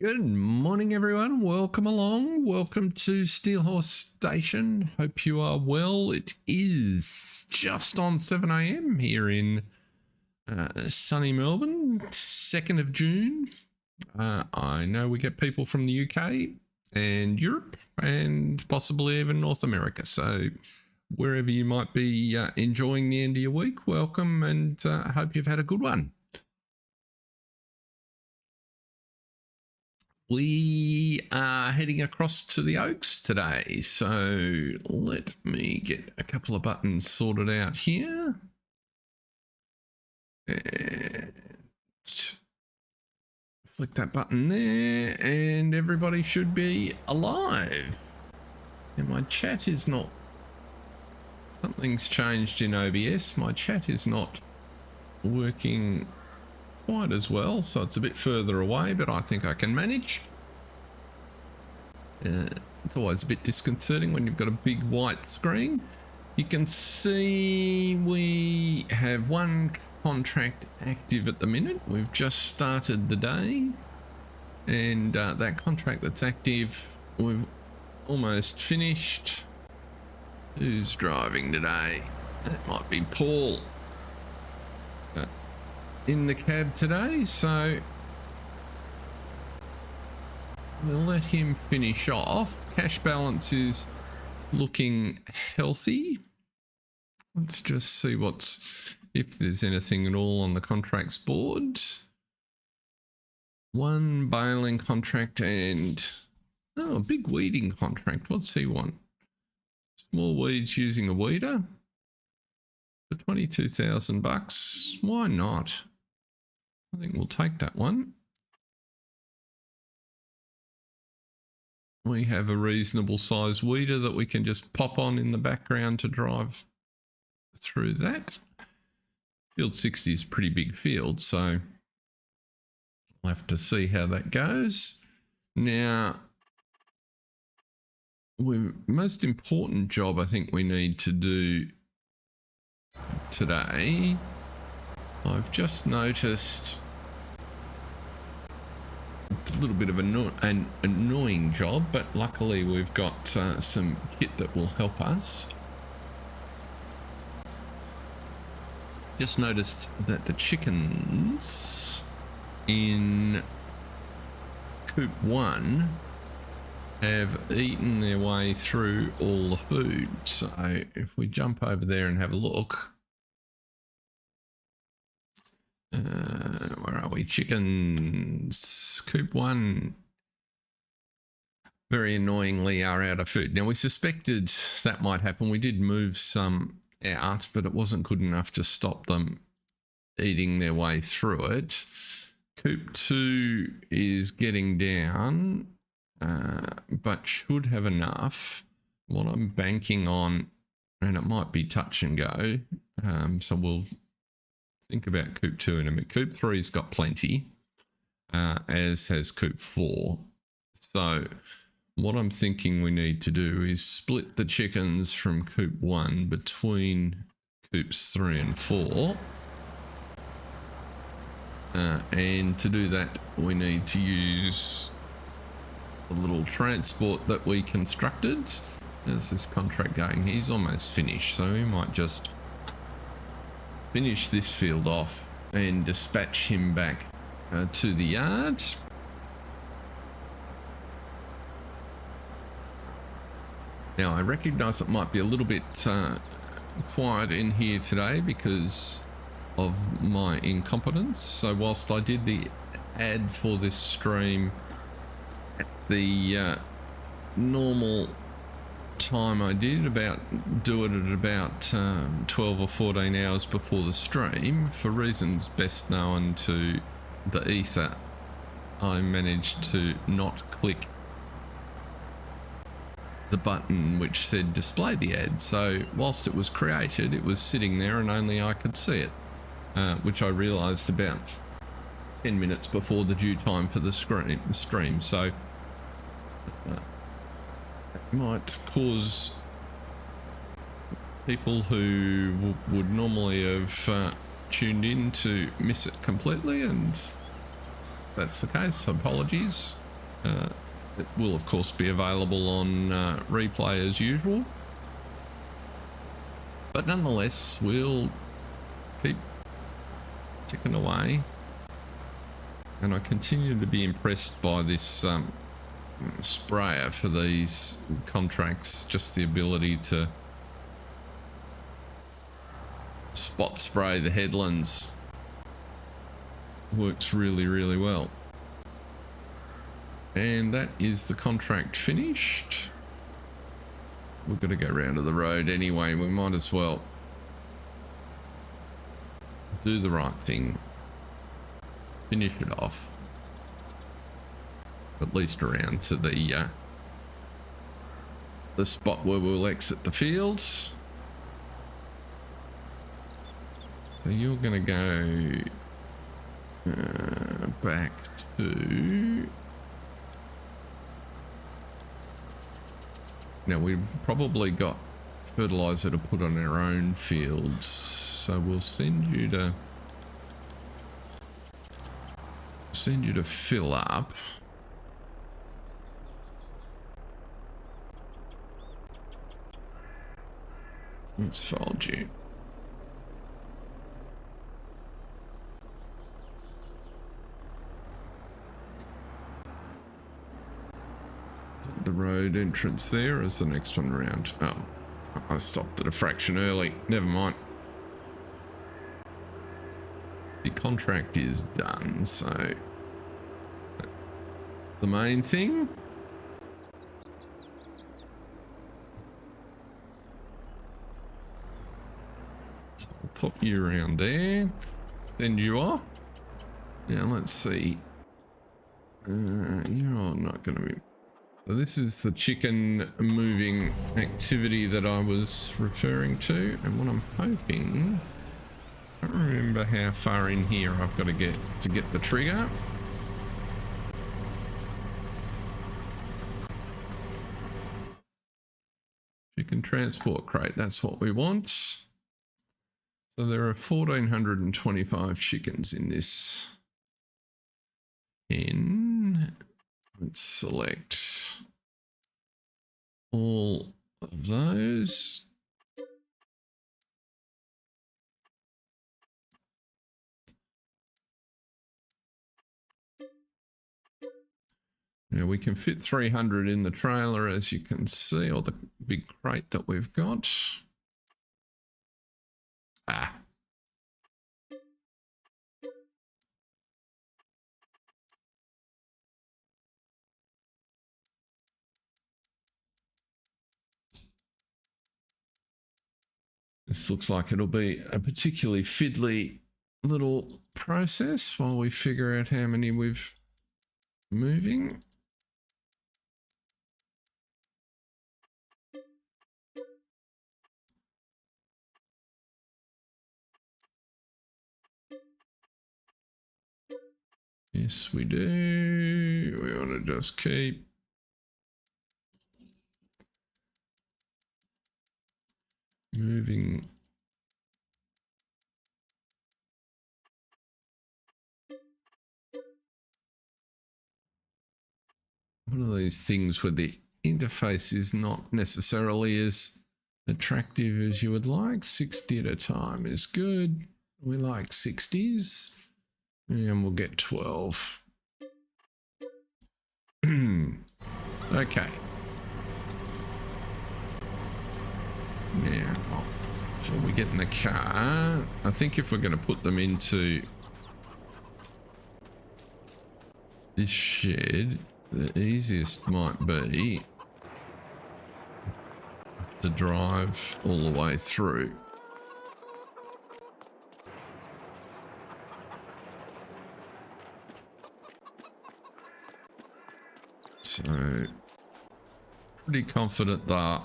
Good morning, everyone. Welcome along. Welcome to Steelhorse Station. Hope you are well. It is just on 7 a.m. here in sunny Melbourne, 2nd of June. I know we get people from the UK and Europe and possibly even North America. So wherever you might be enjoying the end of your week, welcome, and I hope you've had a good one. We are heading across to the Oaks today, so let me get a couple of buttons sorted out here. And flick that button there, and everybody should be alive. And my chat is not... Something's changed in OBS. My chat is not working quite as well, so it's a bit further away, but I think I can manage. It's always a bit disconcerting when you've got a big white screen. You can see we have one contract active at the minute. We've just started the day, and that contract that's active, we've almost finished. Who's driving today? That might be Paul. In the cab today, so we'll let him finish off. Cash balance is looking healthy. Let's just see if there's anything at all on the contracts board. One baling contract and a big weeding contract. What's he want? Small weeds using a weeder for $22,000. Why not? I think we'll take that one. We have a reasonable size weeder that we can just pop on in the background to drive through that. Field 60 is a pretty big field, so we'll have to see how that goes. Now, the most important job I think we need to do today, I've just noticed it's a little bit of an annoying job, but luckily we've got some kit that will help us. Just noticed that the chickens in coop 1 have eaten their way through all the food. So if we jump over there and have a look, where are we? Chickens. Coop 1 very annoyingly are out of food. Now we suspected that might happen. We did move some out, but it wasn't good enough to stop them eating their way through it. Coop 2 is getting down, but should have enough. What I'm banking on, and it might be touch and go, so we'll think about Coop 2 in a minute. Coop 3's got plenty, as has Coop 4. So what I'm thinking we need to do is split the chickens from Coop 1 between Coops 3 and 4. And to do that, we need to use a little transport that we constructed. There's this contract going. He's almost finished, so we might just finish this field off and dispatch him back to the yard. Now I recognise it might be a little bit quiet in here today because of my incompetence. So whilst I did the ad for this stream at the normal time I did, do it at about 12 or 14 hours before the stream, for reasons best known to the ether, I managed to not click the button which said display the ad. So whilst it was created, it was sitting there and only I could see it, which I realized about 10 minutes before the due time for the stream. So might cause people who would normally have tuned in to miss it completely, and if that's the case, apologies. It will, of course, be available on replay as usual. But nonetheless, we'll keep ticking away. And I continue to be impressed by this sprayer for these contracts. Just the ability to spot spray the headlands works really, really well. And that is the contract finished. We're going to go round to the road anyway. We might as well do the right thing. Finish it off. At least around to the spot where we'll exit the fields. So you're going to go back to... Now we've probably got fertilizer to put on our own fields, so we'll send you to fill up. Let's fold you. The road entrance there is the next one around. Oh, I stopped at a fraction early. Never mind. The contract is done, so that's the main thing. So I'll pop you around there, send you off. Now let's see. You're not going to be... So this is the chicken moving activity that I was referring to, and what I'm hoping, I don't remember how far in here I've got to get the trigger. Chicken transport crate, that's what we want. So there are 1,425 chickens in this pen. Let's select all of those. Now we can fit 300 in the trailer, as you can see, or the big crate that we've got. Ah. This looks like it'll be a particularly fiddly little process while we figure out how many we've moving. Yes, we do. We want to just keep moving. One of these things where the interface is not necessarily as attractive as you would like. 60 at a time is good. We like 60s. And we'll get 12. Okay. Now, before we get in the car, I think if we're going to put them into this shed, the easiest might be to drive all the way through. So, pretty confident that,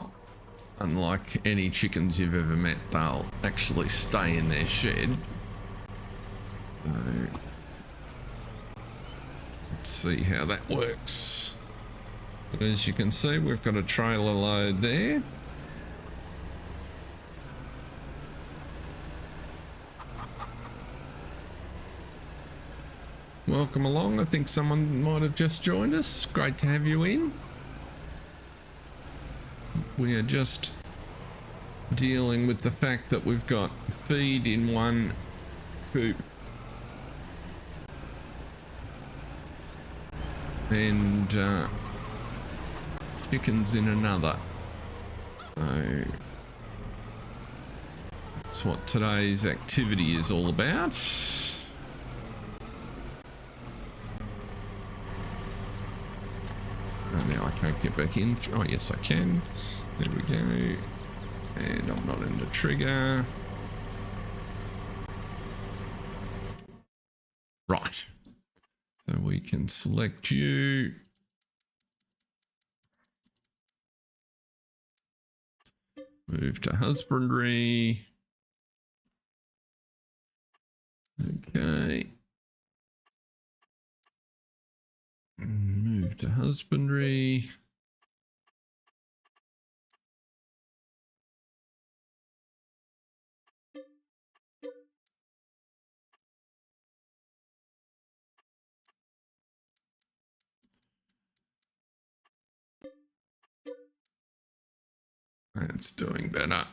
unlike any chickens you've ever met, they'll actually stay in their shed. So, let's see how that works. But as you can see, we've got a trailer load there. welcome along. I think someone might have just joined us. Great to have you in. We are just dealing with the fact that we've got feed in one coop and chickens in another. So that's what today's activity is all about. Oh, now I can't get back in. Oh, yes, I can. There we go. And I'm not in the trigger. Right. So we can select you. Move to husbandry. Okay. Move to husbandry. That's doing better.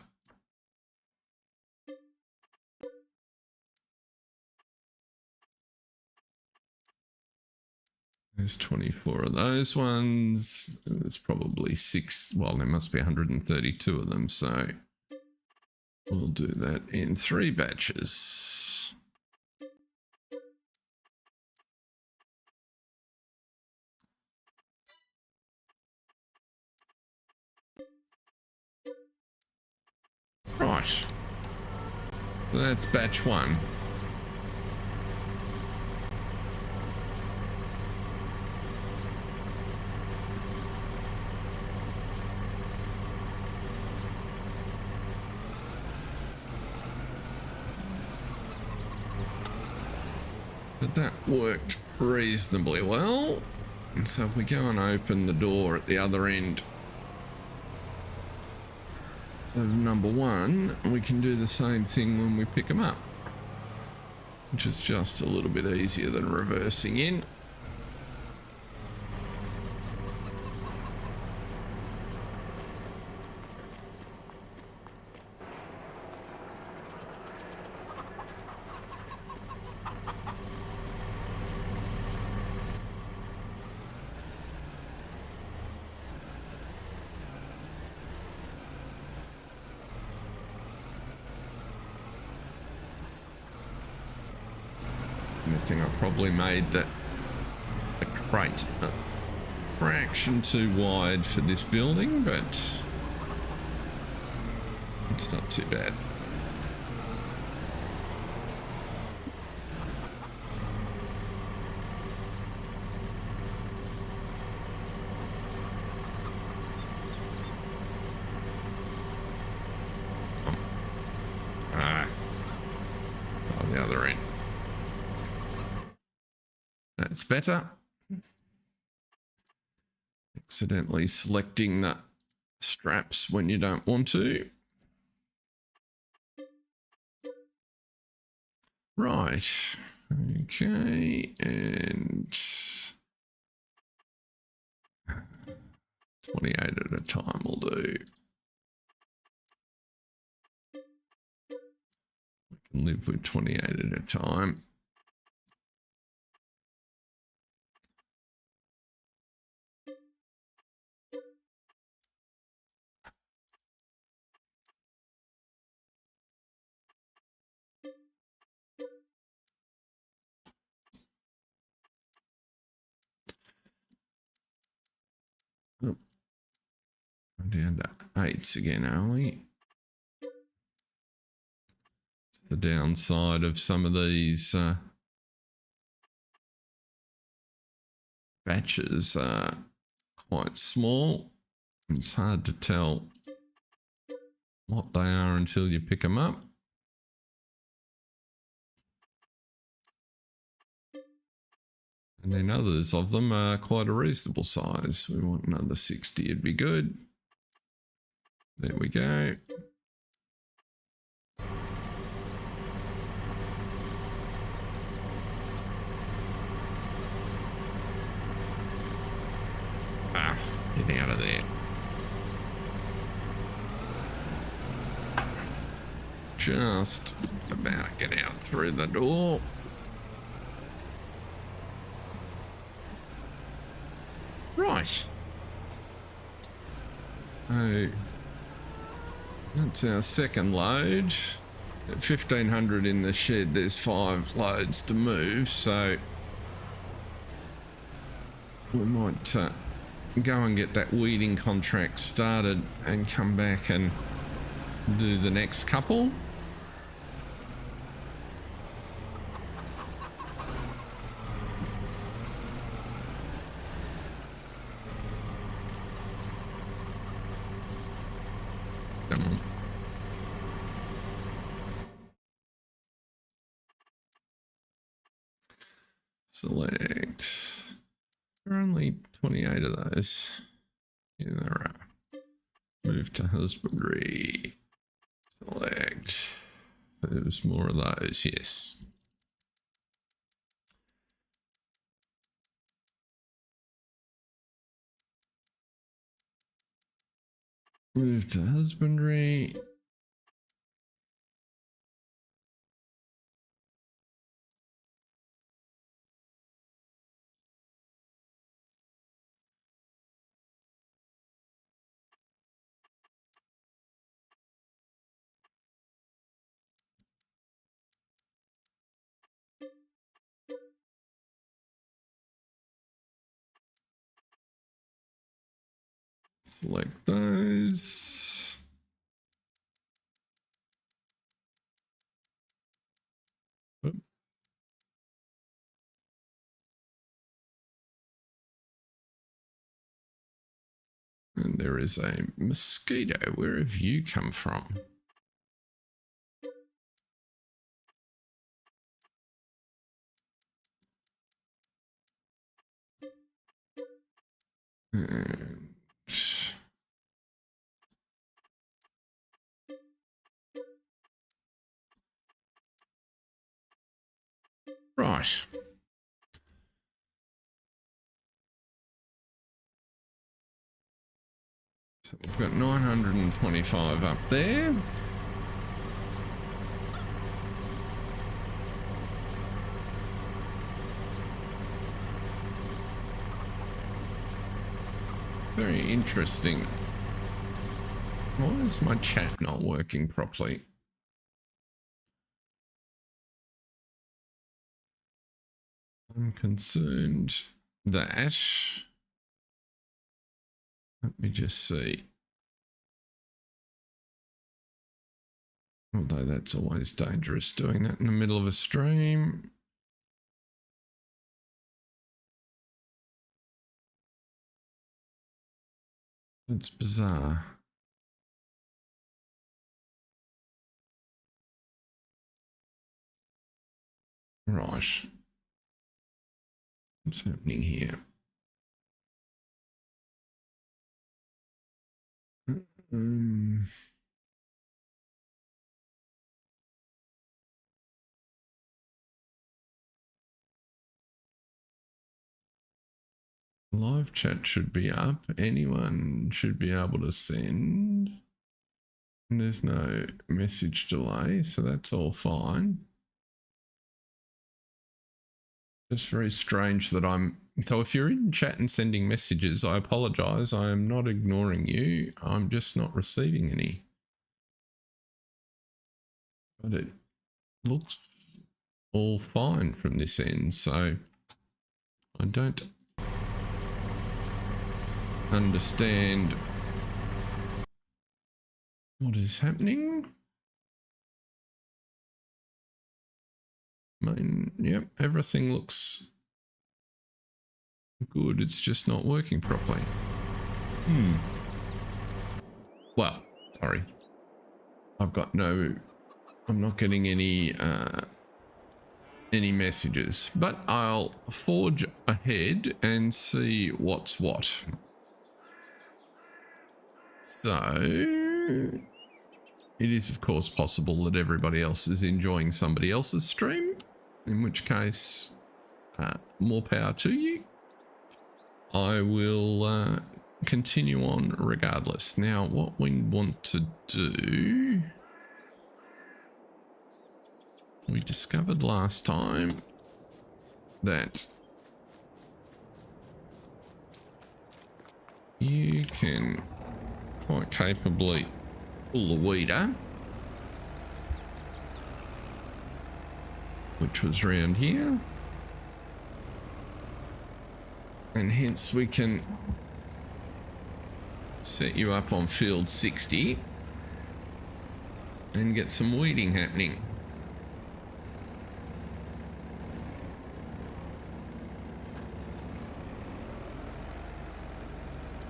There's 24 of those ones. There's probably 6. Well, there must be 132 of them. So we'll do that in 3 batches. Right. So that's batch 1. But that worked reasonably well. And so if we go and open the door at the other end of number 1, we can do the same thing when we pick them up, which is just a little bit easier than reversing in. I think I probably made the crate a fraction too wide for this building, but it's not too bad. On the other end. That's better. Accidentally selecting the straps when you don't want to. Right. Okay. And 28 at a time will do. We can live with 28 at a time. Oh, I'm down to 8s again, are we? It's the downside of some of these batches are quite small. It's hard to tell what they are until you pick them up. And then others of them are quite a reasonable size. We want another 60, it'd be good. There we go. just about to get out through the door. Right. So that's our second load. At 1,500 in the shed, there's 5 loads to move, so we might go and get that weeding contract started and come back and do the next couple. Come on. Select. There are only 28 of those. Here there are. Move to husbandry. Select. There's more of those, yes. Move to husbandry. Select those. Oop. And there is a mosquito. Where have you come from? And right. So we've got 925 up there. Very interesting. Why is my chat not working properly? I'm concerned that... Let me just see. Although that's always dangerous doing that in the middle of a stream. That's bizarre. Right. What's happening here? Live chat should be up. Anyone should be able to send. And there's no message delay, so that's all fine. It's very strange that I'm... So if you're in chat and sending messages, I apologize. I am not ignoring you. I'm just not receiving any. But it looks all fine from this end, so I don't understand what is happening. Yep, everything looks good. It's just not working properly. Well, sorry. I'm not getting any messages, but I'll forge ahead and see what's what. So it is of course possible that everybody else is enjoying somebody else's stream, in which case more power to you. I will continue on regardless. Now what we want to do We discovered last time that you can quite capably pull the weeder, which was round here, and hence we can set you up on field 60 and get some weeding happening.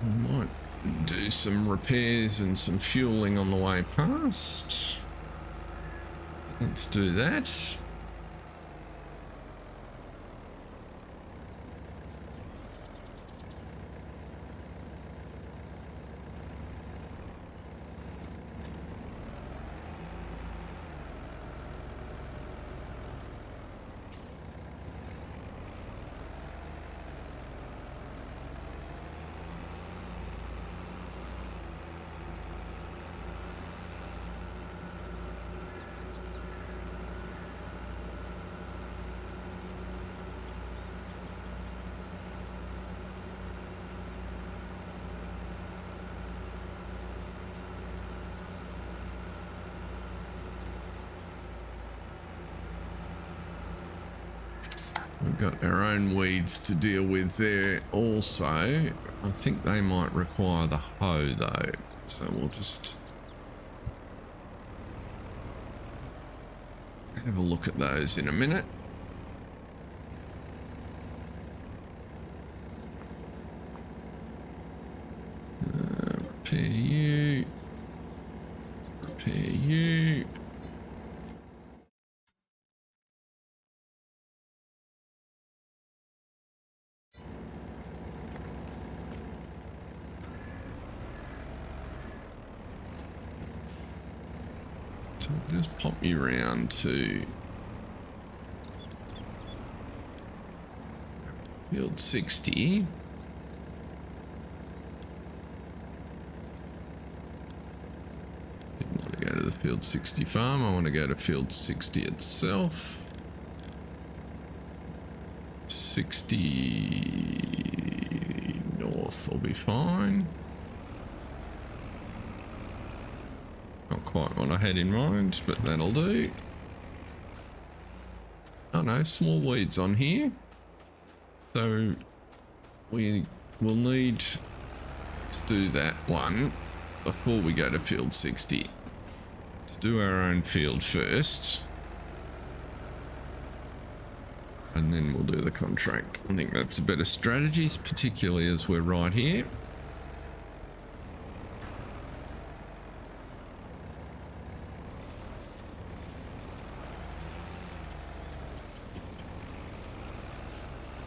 We might do some repairs and some fueling on the way past. Let's do that. We've got our own weeds to deal with there also. I think they might require the hoe though, so we'll just have a look at those in a minute. Repair you. Repair you. So I'll just pop you around to field 60. Didn't want to go to the field 60 farm, I want to go to field 60 itself. 60 north will be fine. Not quite what I had in mind, but that'll do. Oh no, small weeds on here. So we will need to do that one before we go to field 60. Let's do our own field first. And then we'll do the contract. I think that's a better strategy, particularly as we're right here.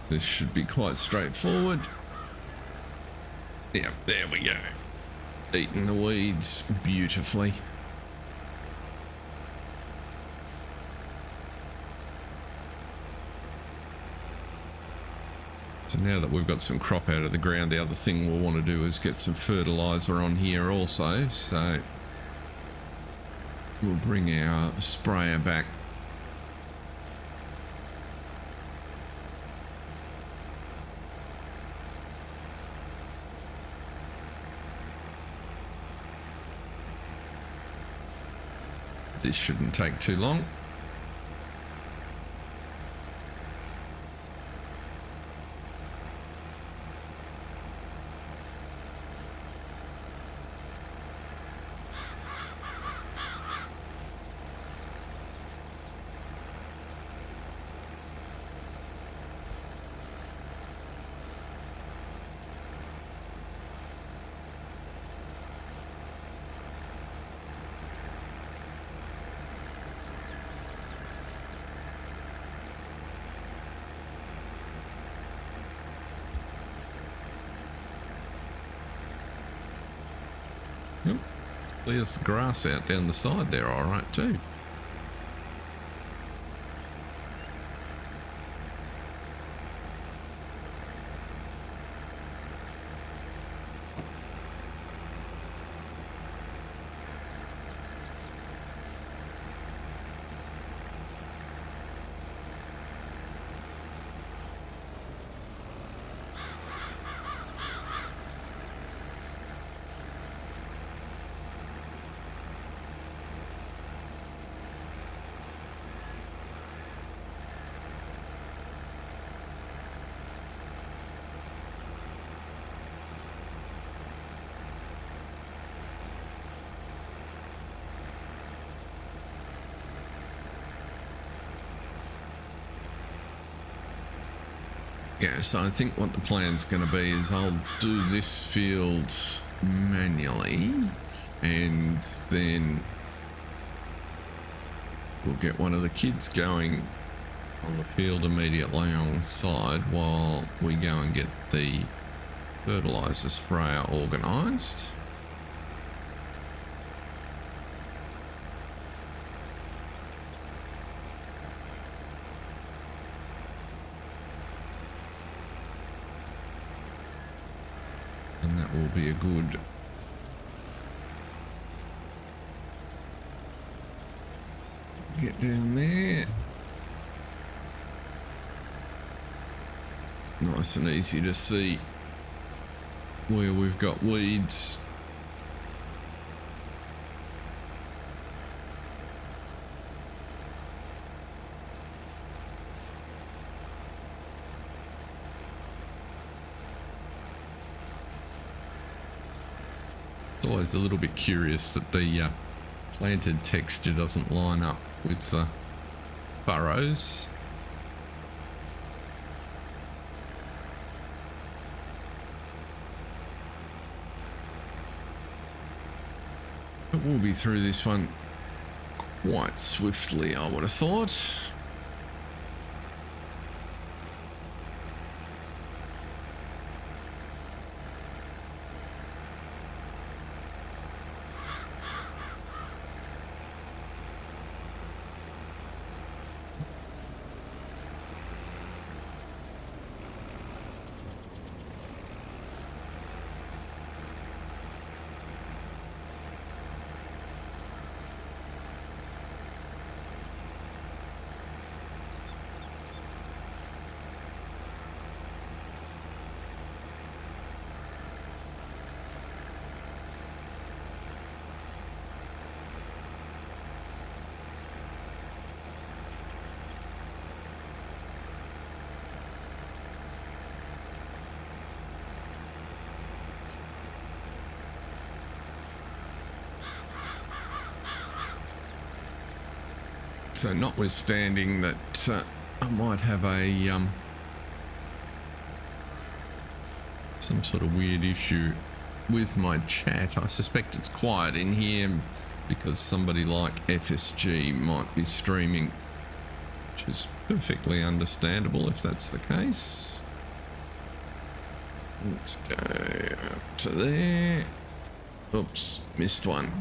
This should be quite straightforward. Yeah, there we go. Eating the weeds beautifully. So now that we've got some crop out of the ground, the other thing we'll want to do is get some fertilizer on here also. So we'll bring our sprayer back. This shouldn't take too long. Yep. Clears the grass out down the side there all right too. Yeah, so I think what the plan's going to be is I'll do this field manually, and then we'll get one of the kids going on the field immediately alongside while we go and get the fertilizer sprayer organised. And that will be a good get down there. Nice and easy to see where we've got weeds. Always a little bit curious that the planted texture doesn't line up with the furrows. But we'll be through this one quite swiftly, I would have thought. So notwithstanding that I might have a some sort of weird issue with my chat, I suspect it's quiet in here because somebody like FSG might be streaming, which is perfectly understandable if that's the case. Let's go up to there. Oops, missed one.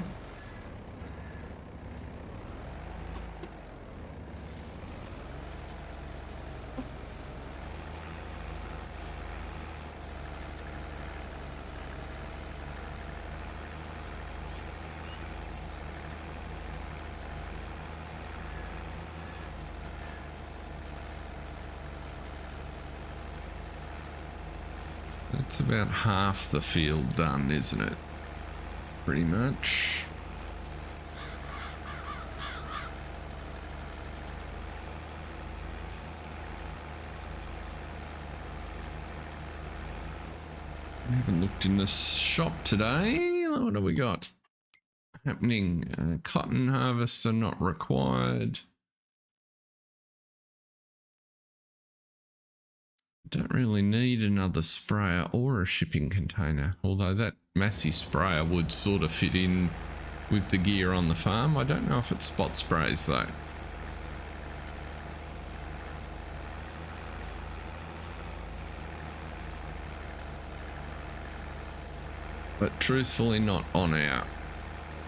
That's about half the field done, isn't it? Pretty much. I haven't looked in the shop today. What have we got happening? Cotton harvester not required. Don't really need another sprayer or a shipping container, although that Massey sprayer would sort of fit in with the gear on the farm. I don't know if it spot sprays though. But truthfully not on our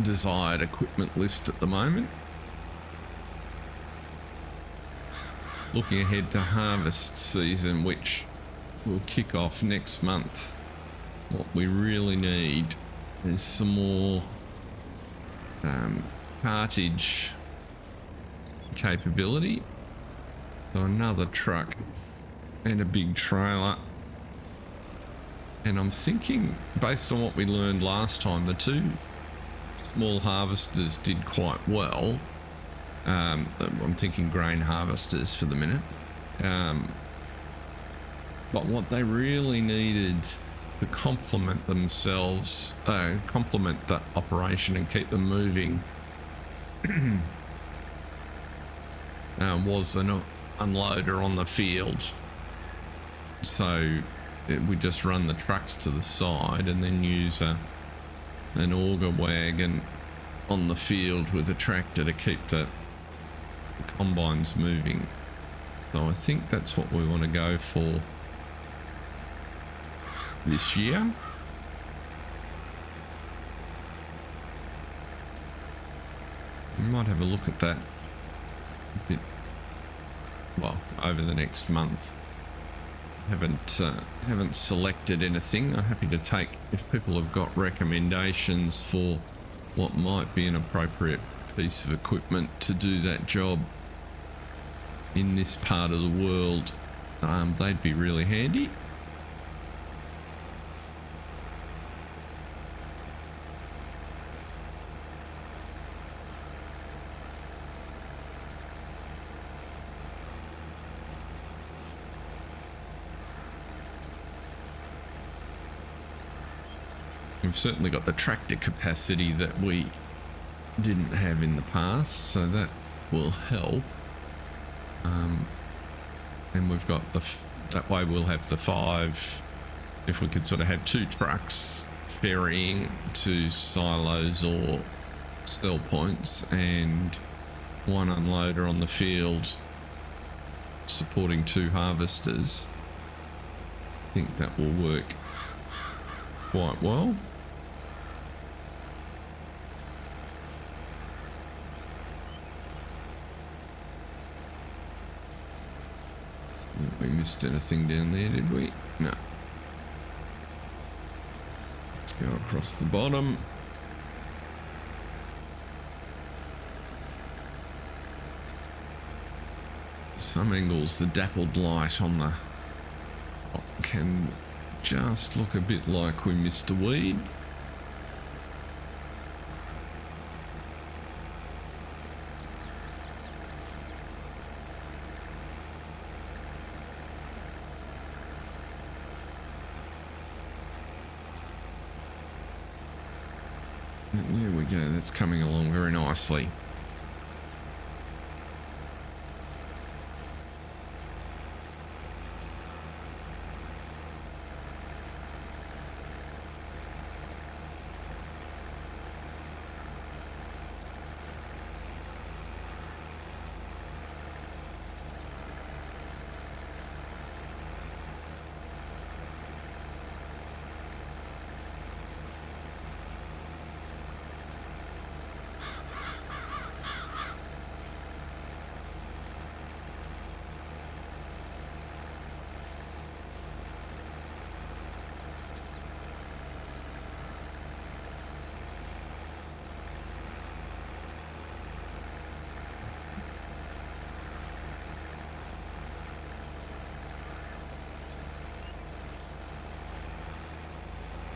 desired equipment list at the moment. Looking ahead to harvest season, which will kick off next month, what we really need is some more cartage capability. So another truck and a big trailer. And I'm thinking, based on what we learned last time, the two small harvesters did quite well. I'm thinking grain harvesters for the minute. But what they really needed to complement themselves, complement the operation and keep them moving, was an unloader on the field. So we just run the trucks to the side and then use an auger wagon on the field with a tractor to keep the combines moving. So I think that's what we want to go for this year. We might have a look at that a bit, well, over the next month. Haven't selected anything. I'm happy to take if people have got recommendations for what might be an appropriate piece of equipment to do that job in this part of the world. They'd be really handy. We've certainly got the tractor capacity that we didn't have in the past, so that will help. And we've got that way we'll have the 5, if we could sort of have 2 trucks ferrying to silos or sell points and 1 unloader on the field supporting 2 harvesters. I think that will work quite well. I think we missed anything down there, did we? No. Let's go across the bottom. Some angles, the dappled light on the can just look a bit like we missed a weed. And there we go, that's coming along very nicely.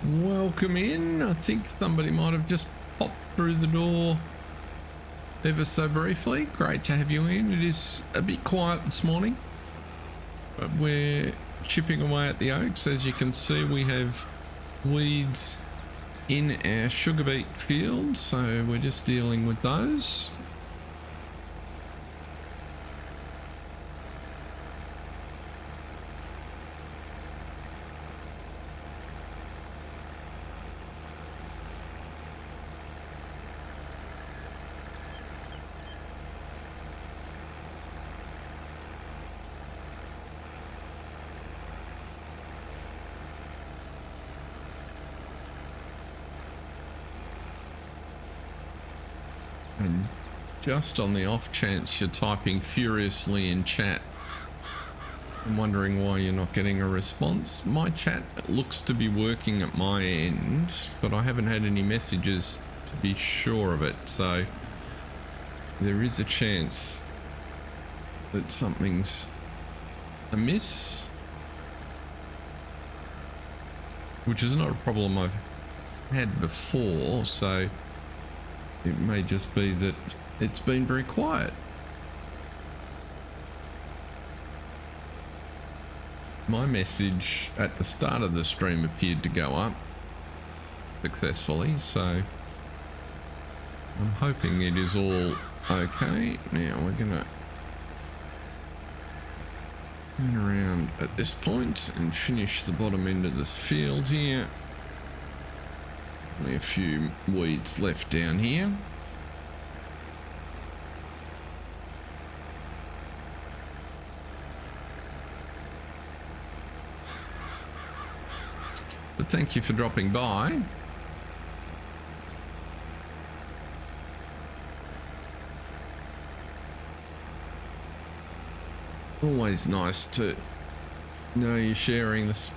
Welcome in. I think somebody might have just popped through the door ever so briefly. Great to have you in. It is a bit quiet this morning, but we're chipping away at the oaks. As you can see, we have weeds in our sugar beet field, so we're just dealing with those. And just on the off chance you're typing furiously in chat, I'm wondering why you're not getting a response. My chat looks to be working at my end, but I haven't had any messages to be sure of it, so there is a chance that something's amiss, which is not a problem I've had before, so it may just be that it's been very quiet. My message at the start of the stream appeared to go up successfully, so I'm hoping it is all okay. Now we're gonna Turn around at this point and finish the bottom end of this field here. Only a few weeds left down here. But thank you for dropping by. Always nice to know you're sharing this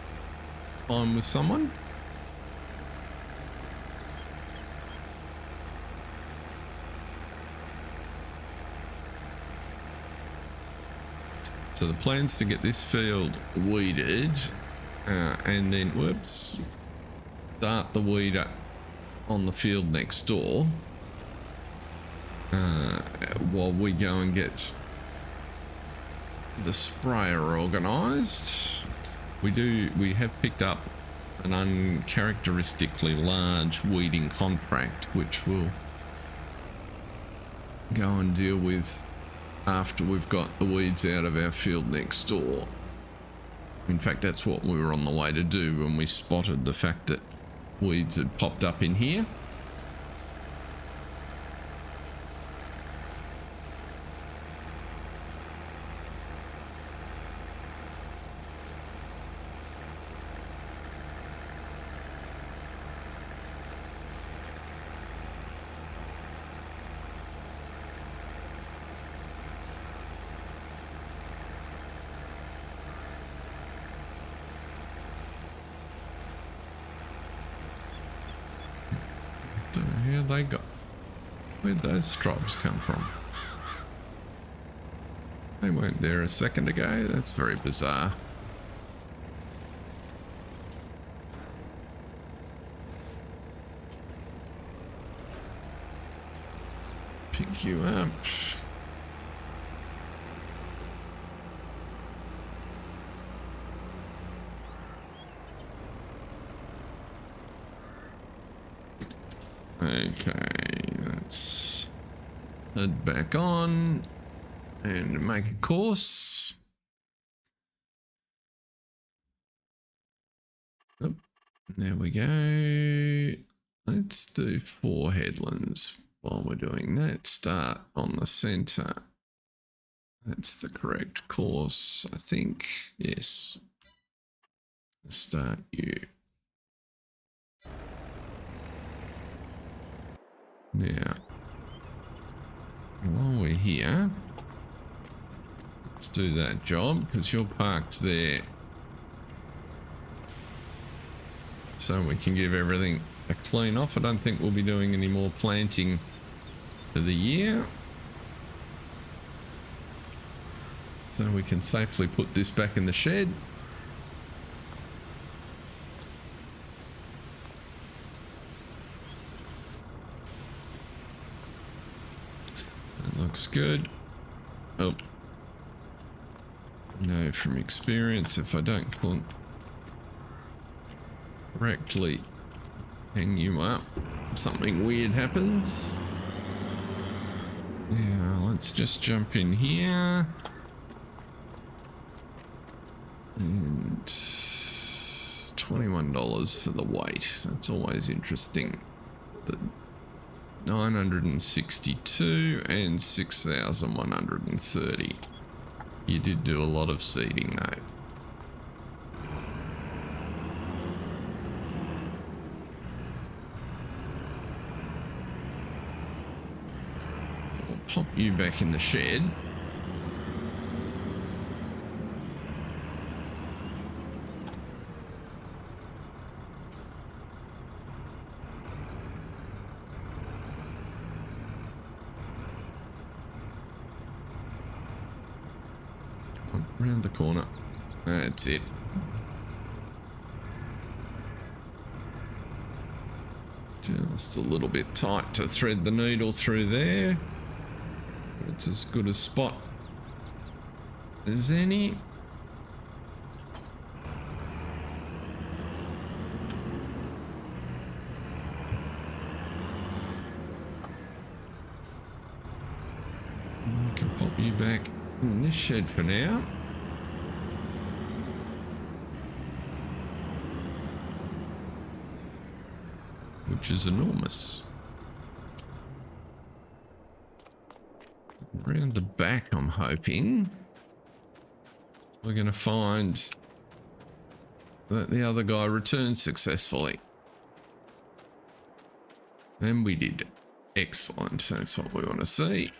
time with someone. So the plan's to get this field weeded and then, whoops, start the weeder on the field next door while we go and get the sprayer organised. We have picked up an uncharacteristically large weeding contract, which we'll go and deal with after we've got the weeds out of our field next door. In fact, that's what we were on the way to do when we spotted the fact that weeds had popped up in here. Where'd those strobes come from? They weren't there a second ago. That's very bizarre. Pick you up. Okay, let's head back on and make a course. Oh, there we go. Let's do 4 headlands while we're doing that. Start on the center. That's the correct course, I think. Yes. Start you. Now, while we're here, let's do that job because you're parked there. So we can give everything a clean off. I don't think we'll be doing any more planting for the year. So we can safely put this back in the shed. Looks good. Oh, I know from experience, if I don't correctly hang you up, something weird happens. Now let's just jump in here and $21 for the weight. That's always interesting. But 962 and 6,130. You did do a lot of seeding though. I'll pop you back in the shed. Around the corner. That's it. Just a little bit tight to thread the needle through there. It's as good a spot as any. I can pop you back in this shed for now. which is enormous. Around the back, I'm hoping we're going to find that the other guy returned successfully. And we did. Excellent. That's what we want to see.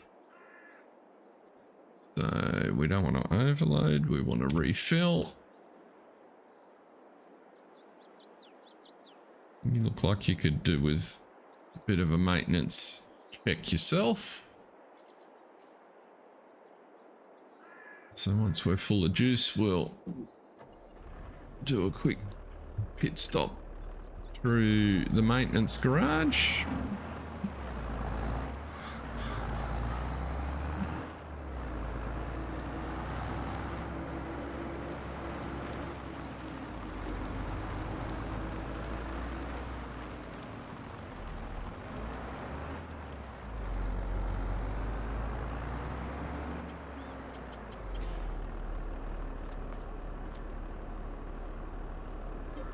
So we don't want to overload. We want to refill. You look like you could do with a bit of a maintenance check yourself. So once we're full of juice, we'll do a quick pit stop through the maintenance garage.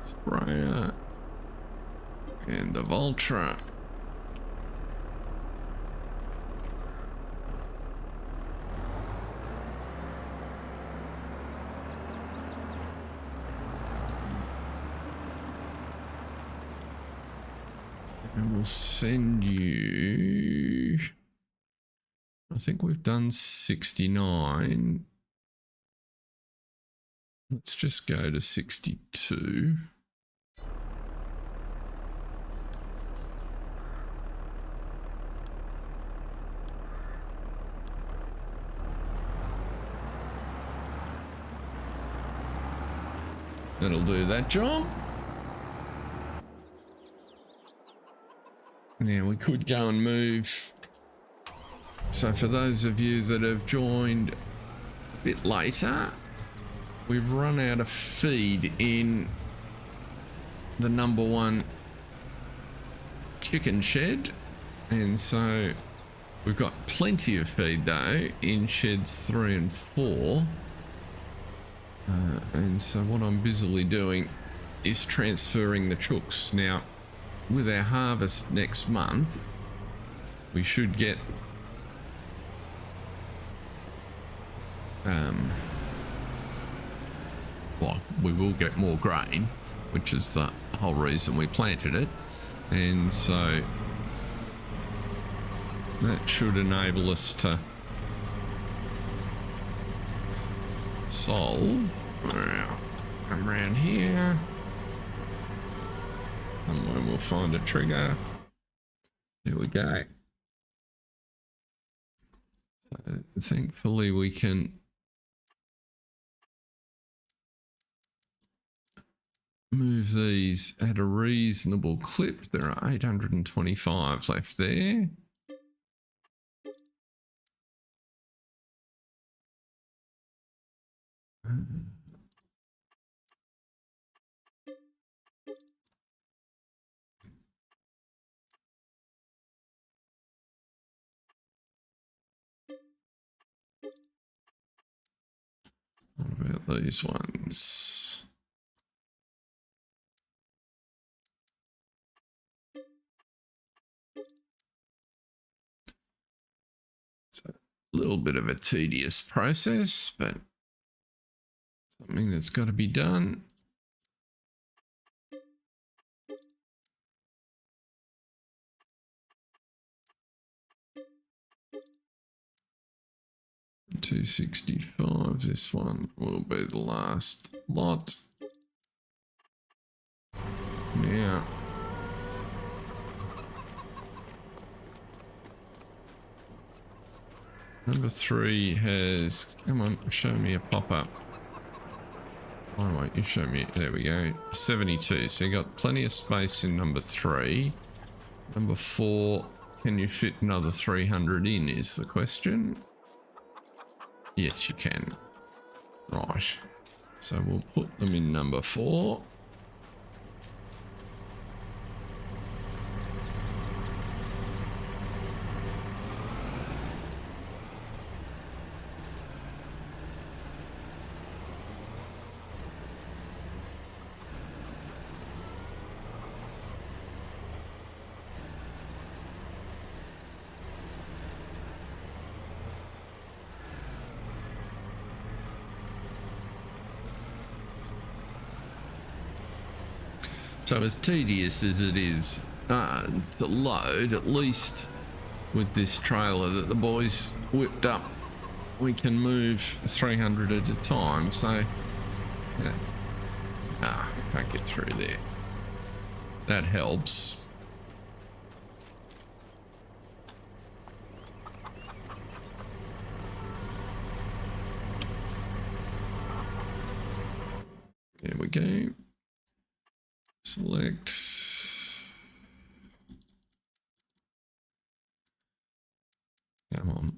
Sprayer and the Voltra. And we'll send you, I think we've done 69. Let's just go to 62. That'll do that job. Now we could go and move. So for those of you that have joined a bit later, we've run out of feed in the #1 chicken shed. And so we've got plenty of feed though in sheds 3 and 4. And so what I'm busily doing is transferring the chooks. Now, with our harvest next month, we should get well, we will get more grain, which is the whole reason we planted it. And so that should enable us to solve. Come around here. Somewhere we'll find a trigger. There we go. So thankfully we can move these at a reasonable clip. There are 825 left there. What about these ones? It's a little bit of a tedious process, but something that's got to be done. $265. This one will be the last lot. Now, #3 has, come on, show me a pop-up. Why won't you show me? There we go. 72. So you got plenty of space in #3. #4, can you fit another 300 in is the question. Yes, you can. Right. So we'll put them in #4. So as tedious as it is to load, at least with this trailer that the boys whipped up, we can move 300 at a time. So yeah. Can't get through there. That helps. There we go. Select. Come on.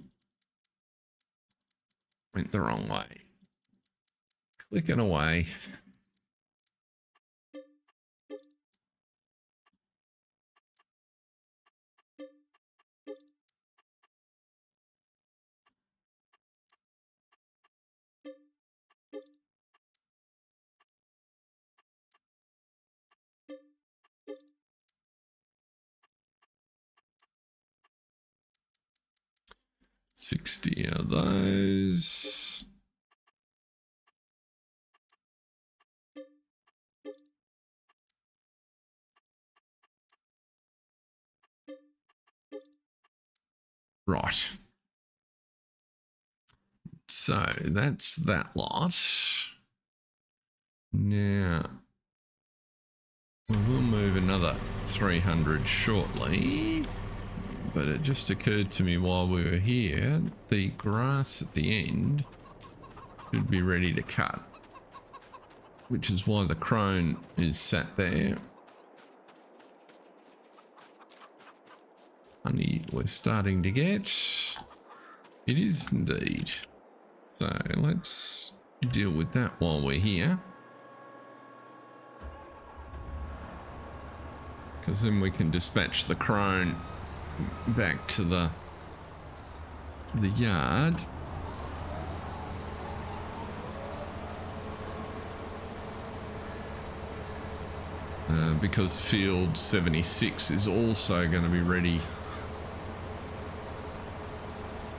Went the wrong way. Clicking away. $60 of those. Right. So that's that lot. Now, we will move another 300 shortly, but it just occurred to me while we were here, the grass at the end should be ready to cut, which is why the crone is sat there. Honey, we're starting to get. It is indeed. So let's deal with that while we're here. Because then we can dispatch the crone back to the yard. Because field 76 is also going to be ready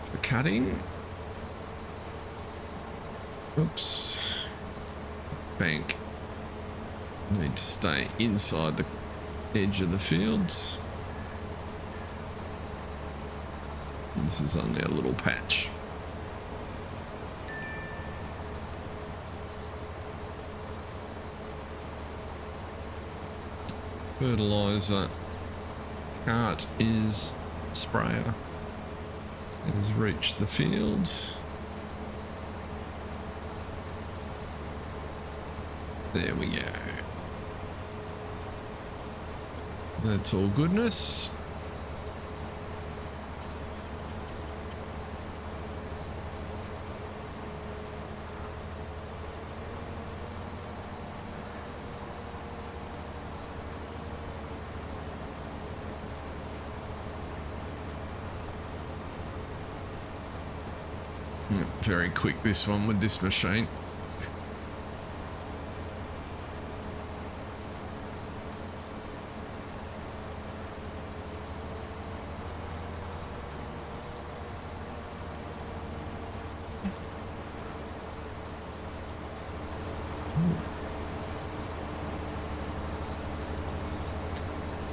for cutting. Oops. Bank. Need to stay inside the edge of the fields. This is only a little patch. Fertilizer cart is sprayer. It has reached the field. There we go. That's all goodness. Very quick this one with this machine.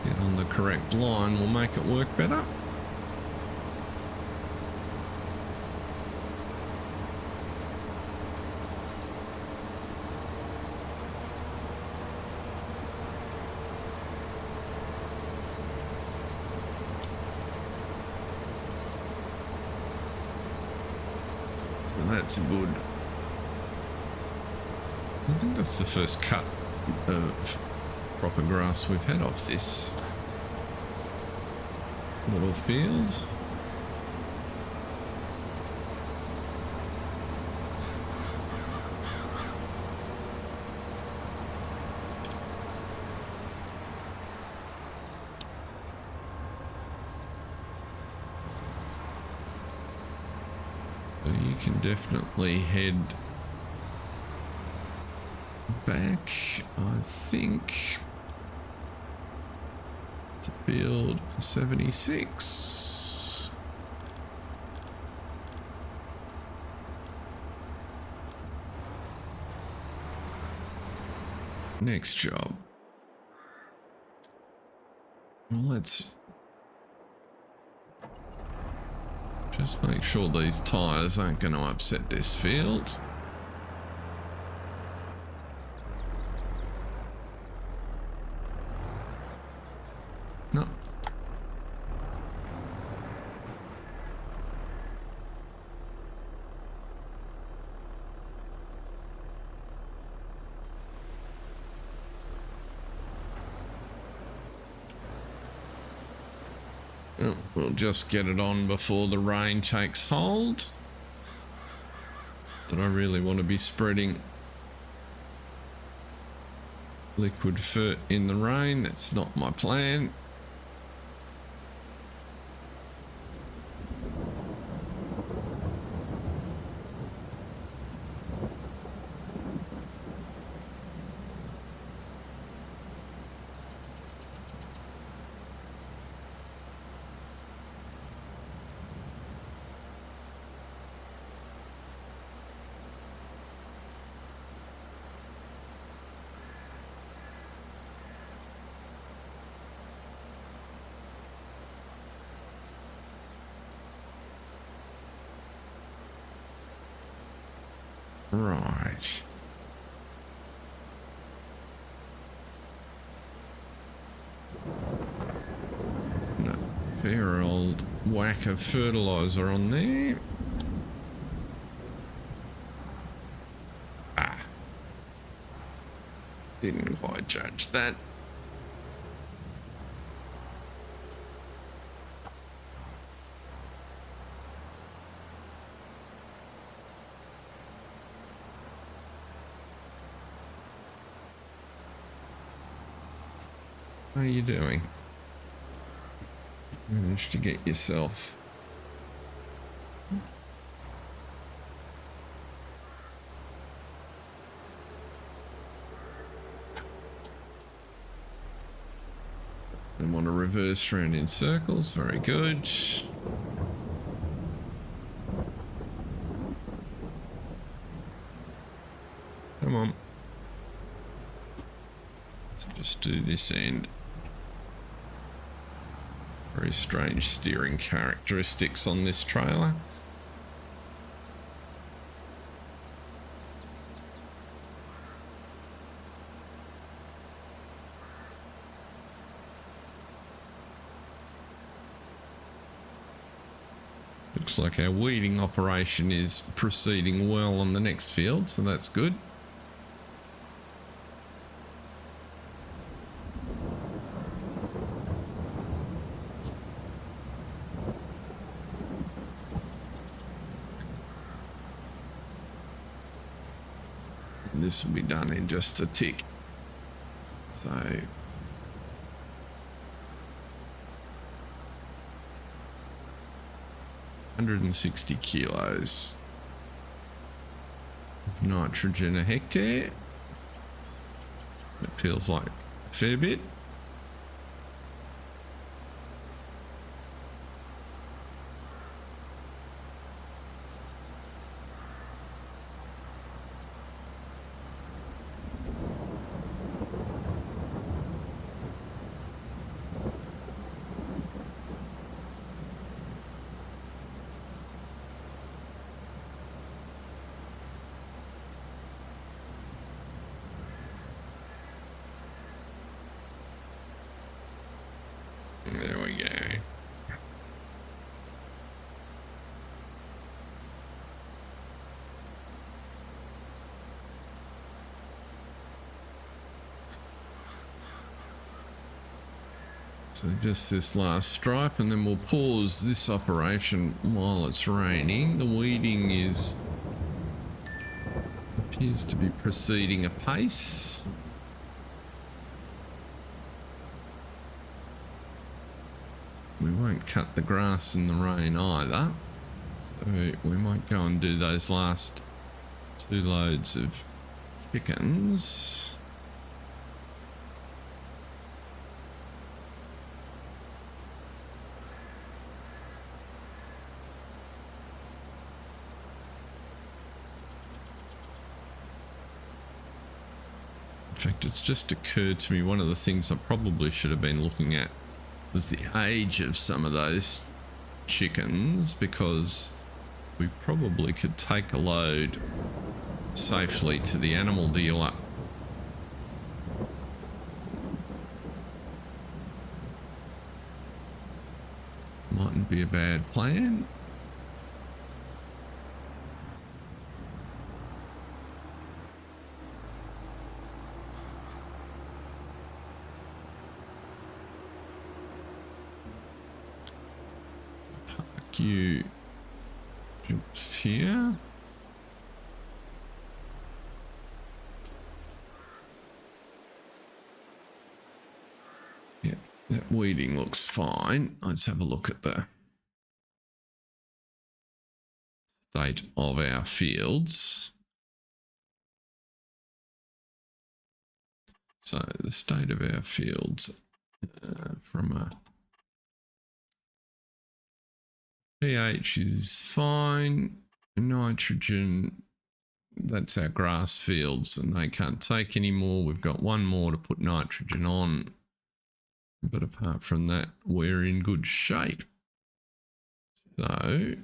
Get on the correct line will make it work better. So that's good. I think that's the first cut of proper grass we've had off this little field. You can definitely head back, I think, to field 76. Next job. Well, let's just make sure these tyres aren't going to upset this field. No. Oh, we'll just get it on before the rain takes hold. But I really want to be spreading liquid fert in the rain. That's not my plan. Right. No, fair old whack of fertilizer on there. Ah. Didn't quite judge that. How are you doing? Managed to get yourself and want to reverse round in circles. Very good. Come on. Let's just do this end. Very strange steering characteristics on this trailer. Looks like our weeding operation is proceeding well on the next field, so that's good. This will be done in just a tick. So 160 kilos of nitrogen a hectare. It feels like a fair bit. There we go. So just this last stripe, and then we'll pause this operation while it's raining. The weeding appears to be proceeding apace. We won't cut the grass in the rain either, so we might go and do those last 2 loads of chickens. In fact, it's just occurred to me, one of the things I probably should have been looking at was the age of some of those chickens, because we probably could take a load safely to the animal dealer. Mightn't be a bad plan. Park you just here. Yeah, that weeding looks fine. Let's have a look at the state of our fields. So the state of our fields from a pH is fine. Nitrogen, that's our grass fields, and they can't take any more. We've got one more to put nitrogen on. But apart from that, we're in good shape. So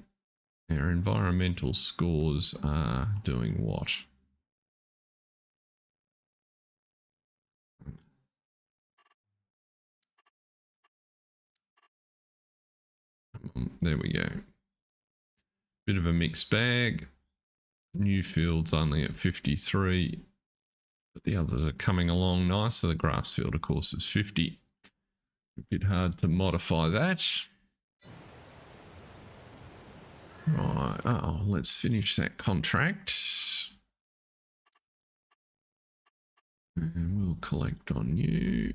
our environmental scores are doing what? There we go. Bit of a mixed bag. New fields only at 53, but the others are coming along nice. So the grass field, of course, is 50. A bit hard to modify that. Right. Oh, let's finish that contract. And we'll collect on you.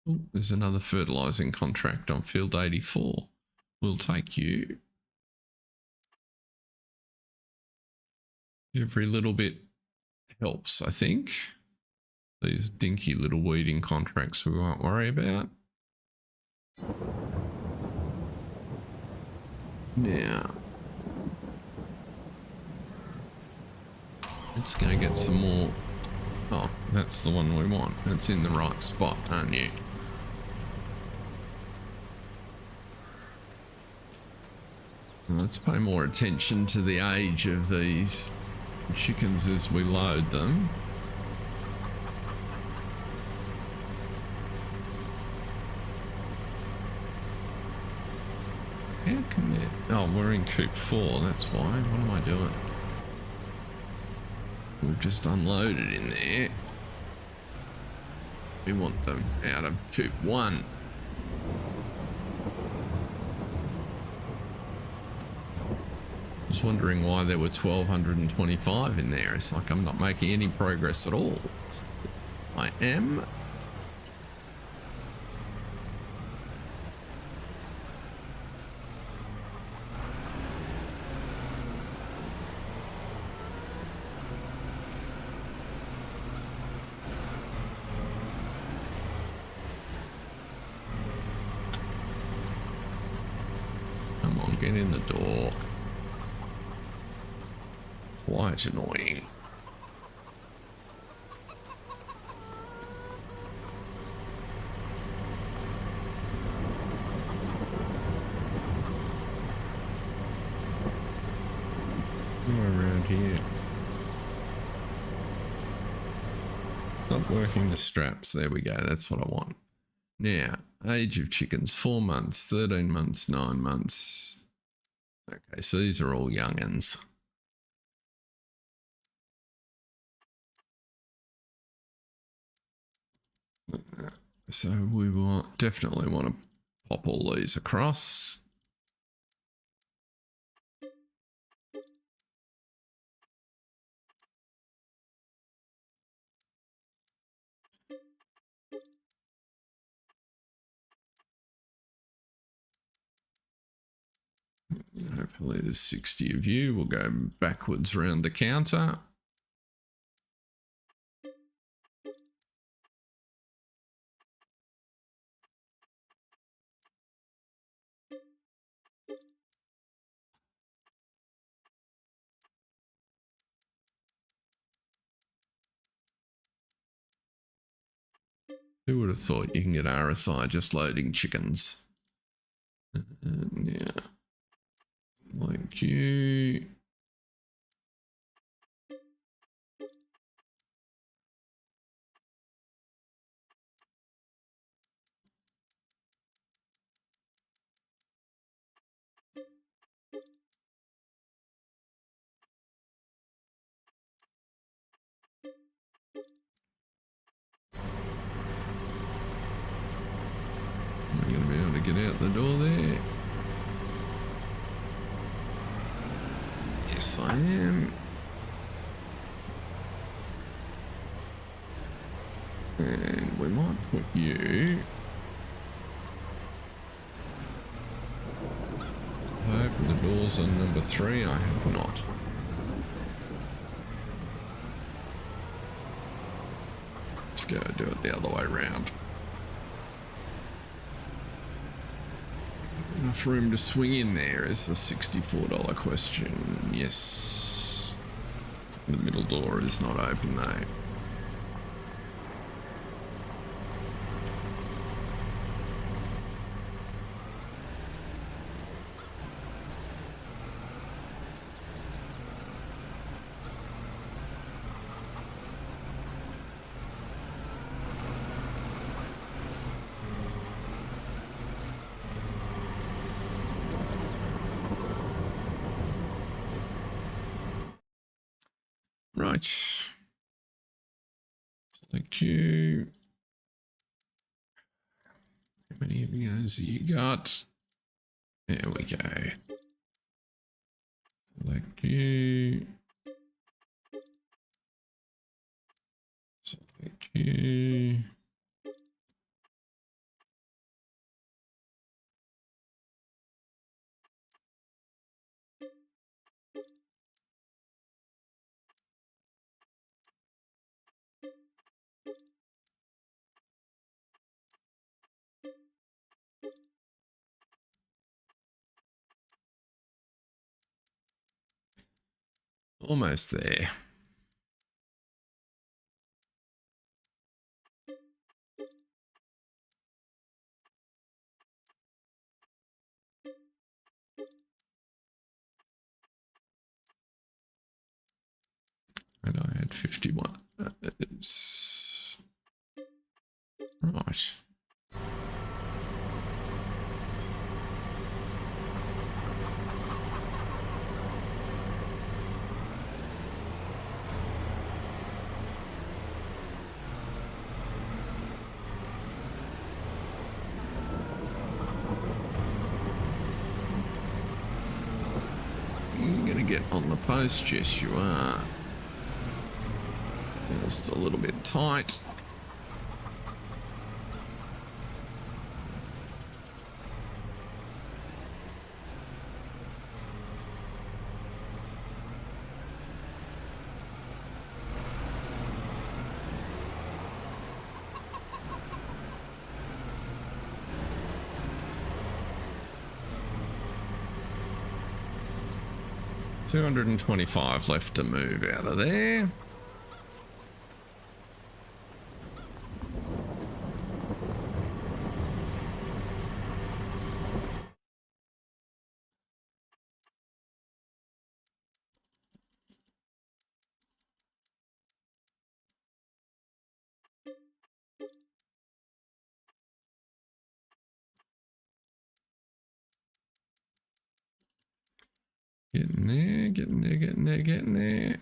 Oh, there's another fertilizing contract on field 84. We'll take you. Every little bit helps, I think. These dinky little weeding contracts we won't worry about. Now, let's go get some more. Oh, that's the one we want. It's in the right spot, aren't you? Let's pay more attention to the age of these chickens as we load them. How can they... Oh, we're in coop 4, that's why. What am I doing? We've just unloaded in there. We want them out of coop 1. I was wondering why there were 1,225 in there. It's like I'm not making any progress at all. I am. Come on, get in the door. Quite annoying. Somewhere around here. Stop working the straps. There we go. That's what I want. Now, age of chickens, 4 months, 13 months, 9 months. Okay, so these are all young'uns. So we will definitely want to pop all these across. Hopefully there's 60 of you. We'll go backwards around the counter. Who would have thought you can get RSI just loading chickens? Yeah. Thank you. Am I going to be able to get out the door there? Yes, I am. And we might put you... I opened the doors on number 3. I have not. Let's go do it the other way round. Enough room to swing in there is the $64 question. Yes. The middle door is not open though. Right. Thank you. How many of those have you got? There we go. Select you. Select you. Almost there. And I had 51. It's right. You're gonna get on the post, yes you are. Just a little bit tight. $225 left to move out of there. Getting there, getting there, getting there, getting there.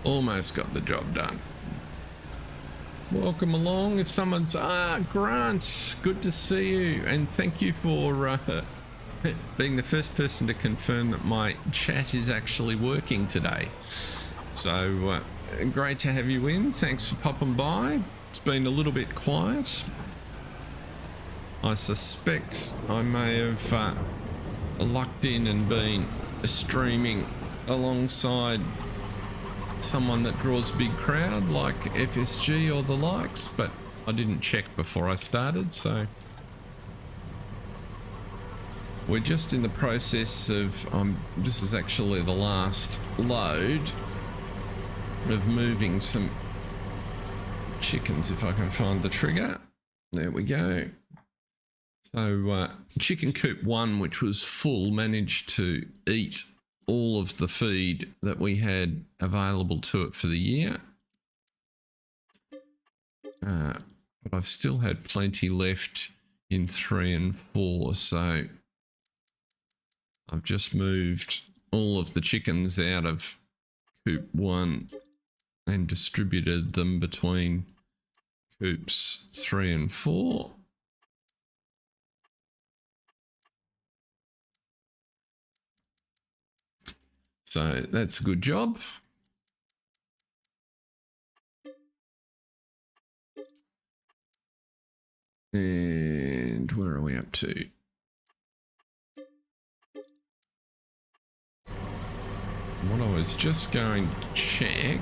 Almost got the job done. Welcome along. If someone's Grant, good to see you, and thank you for being the first person to confirm that my chat is actually working today. So great to have you in. Thanks for popping by. It's been a little bit quiet. I suspect I may have lucked in and been streaming alongside someone that draws big crowd like FSG or the likes, but I didn't check before I started, so we're just in the process of this is actually the last load of moving some chickens, if I can find the trigger. There we go. So chicken coop 1, which was full, managed to eat all of the feed that we had available to it for the year. But I've still had plenty left in 3 and 4, so I've just moved all of the chickens out of coop 1 and distributed them between coops 3 and 4. So that's a good job. And where are we up to? What I was just going to check,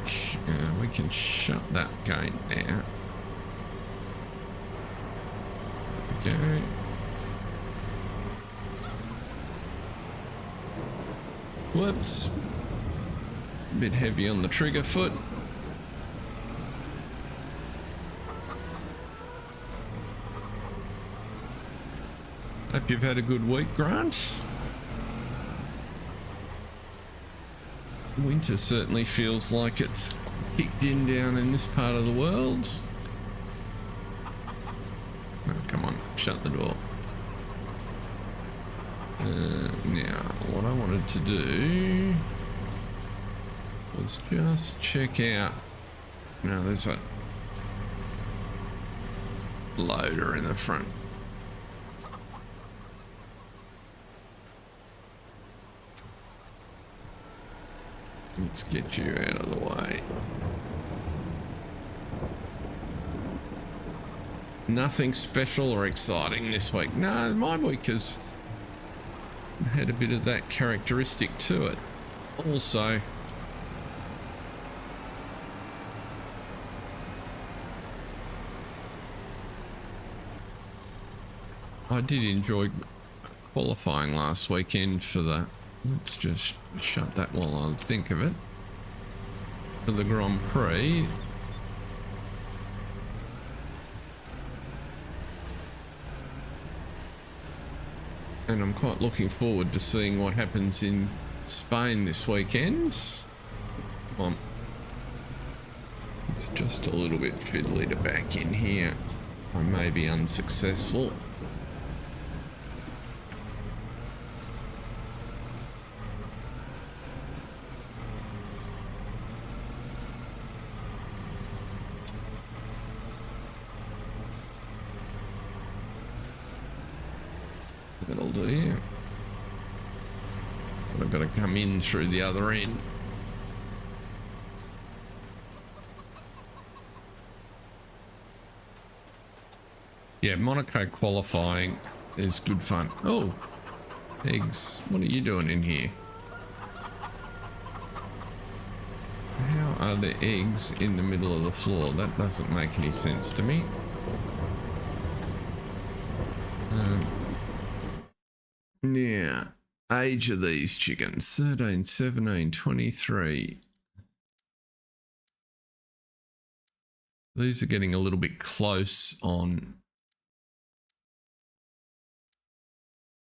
we can shut that gate now. There we go. Whoops. A bit heavy on the trigger foot. Hope you've had a good week, Grant. Winter certainly feels like it's kicked in down in this part of the world. Oh, come on, shut the door. Now, what I wanted to do was just check out. Now, there's a loader in the front. Let's get you out of the way. Nothing special or exciting this week. No, my week has had a bit of that characteristic to it. Also, I did enjoy qualifying last weekend for the, let's just shut that while I think of it, for the Grand Prix. And I'm quite looking forward to seeing what happens in Spain this weekend. Come on. It's just a little bit fiddly to back in here. I may be unsuccessful. That'll do. But I've got to come in through the other end. Yeah, Monaco qualifying is good fun. Oh, eggs. What are you doing in here? How are the eggs in the middle of the floor? That doesn't make any sense to me. Now, age of these chickens, 13, 17, 23. These are getting a little bit close on.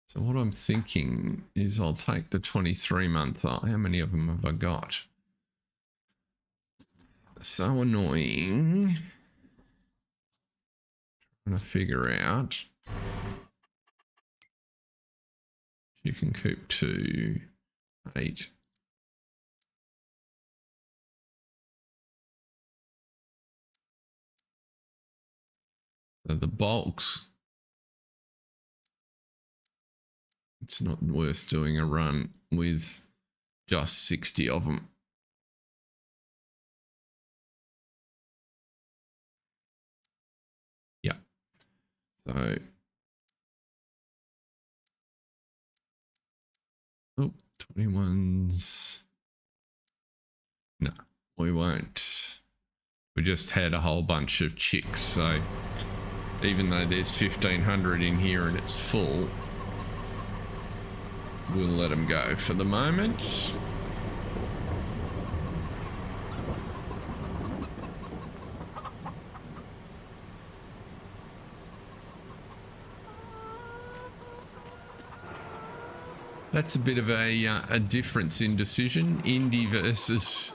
So what I'm thinking is I'll take the 23-month. How many of them have I got? So annoying. Trying to figure out. Chicken coop 2, 8. The bulks, it's not worth doing a run with just 60 of them. Yeah. So, oh, 21s. No, we won't. We just had a whole bunch of chicks, so even though there's 1,500 in here and it's full, we'll let them go for the moment. That's a bit of a difference in decision. Indy versus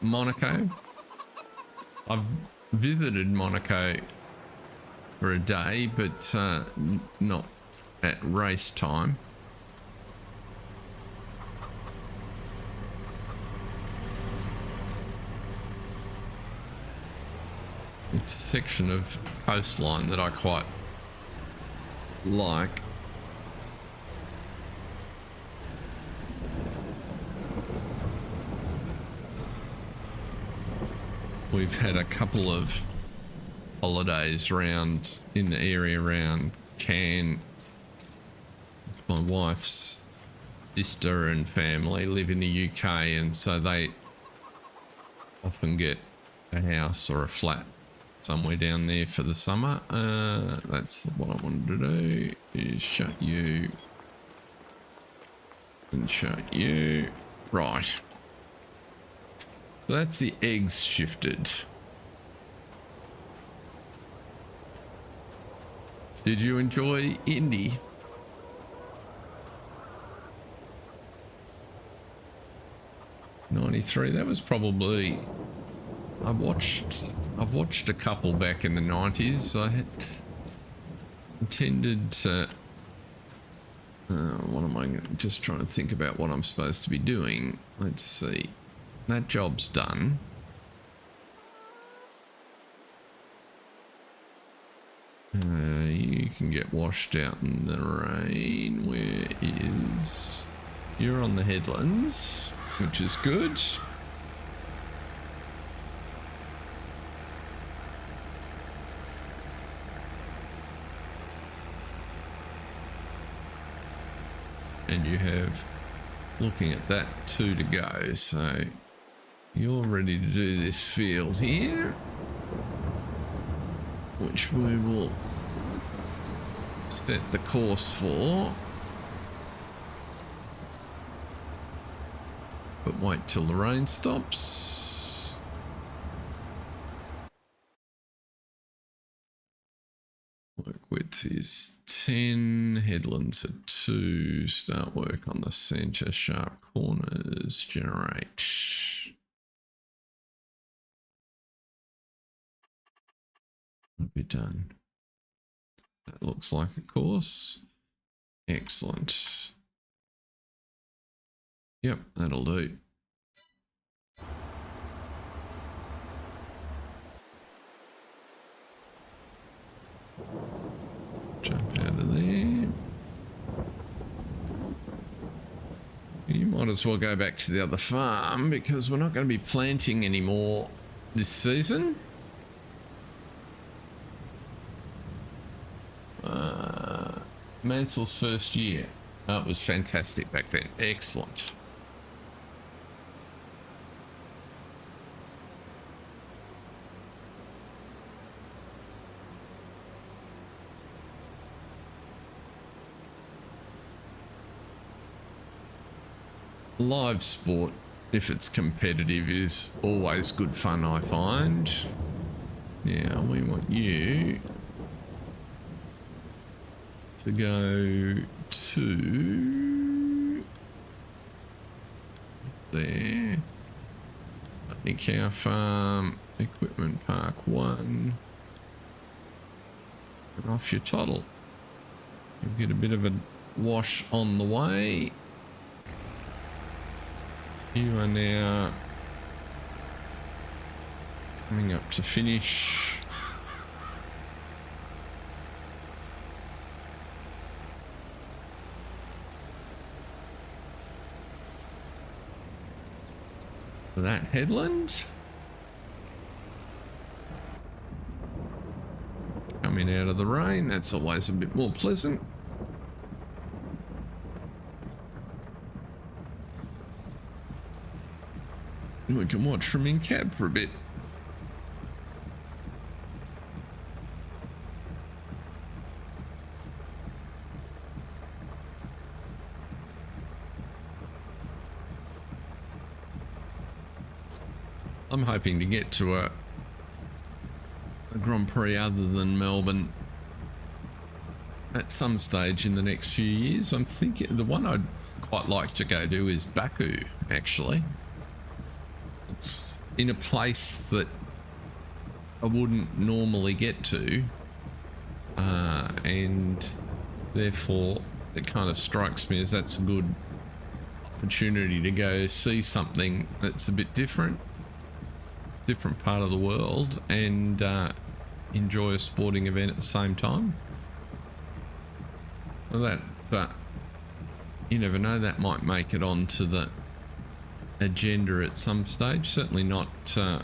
Monaco. I've visited Monaco for a day, but not at race time. It's a section of coastline that I quite like. We've had a couple of holidays round in the area around Cannes. My wife's sister and family live in the UK, and so they often get a house or a flat somewhere down there for the summer. That's what I wanted to do, is shut you and shut you. Right. So that's the eggs shifted. Did you enjoy Indy? '93. That was probably. I've watched a couple back in the '90s. I had intended to. What am I just trying to think about what I'm supposed to be doing? Let's see. That job's done. You can get washed out in the rain. Where is... You're on the headlands, which is good. And you have, looking at that, 2 to go, so you're ready to do this field here, which we will set the course for, but wait till the rain stops. Work width is 10, headlands are 2, start work on the centre, sharp corners, generate. Will be done. That looks like a course. Excellent. Yep, that'll do. Jump out of there. You might as well go back to the other farm because we're not going to be planting anymore this season. Mansell's first year. Oh, it was fantastic back then. Excellent. Live sport, if it's competitive, is always good fun, I find. Now we want you to go to there. Putney Cow Farm, Equipment Park 1, and off your toddle. You'll get a bit of a wash on the way. You are now coming up to finish. for that headland. Coming out of the rain, that's always a bit more pleasant. We can watch from in cab for a bit. I'm hoping to get to a Grand Prix other than Melbourne at some stage in the next few years. I'm thinking the one I'd quite like to go to is Baku, actually. It's in a place that I wouldn't normally get to, and therefore it kind of strikes me as that's a good opportunity to go see something that's a bit different part of the world, and enjoy a sporting event at the same time. So that you never know, that might make it onto the agenda at some stage. Certainly not in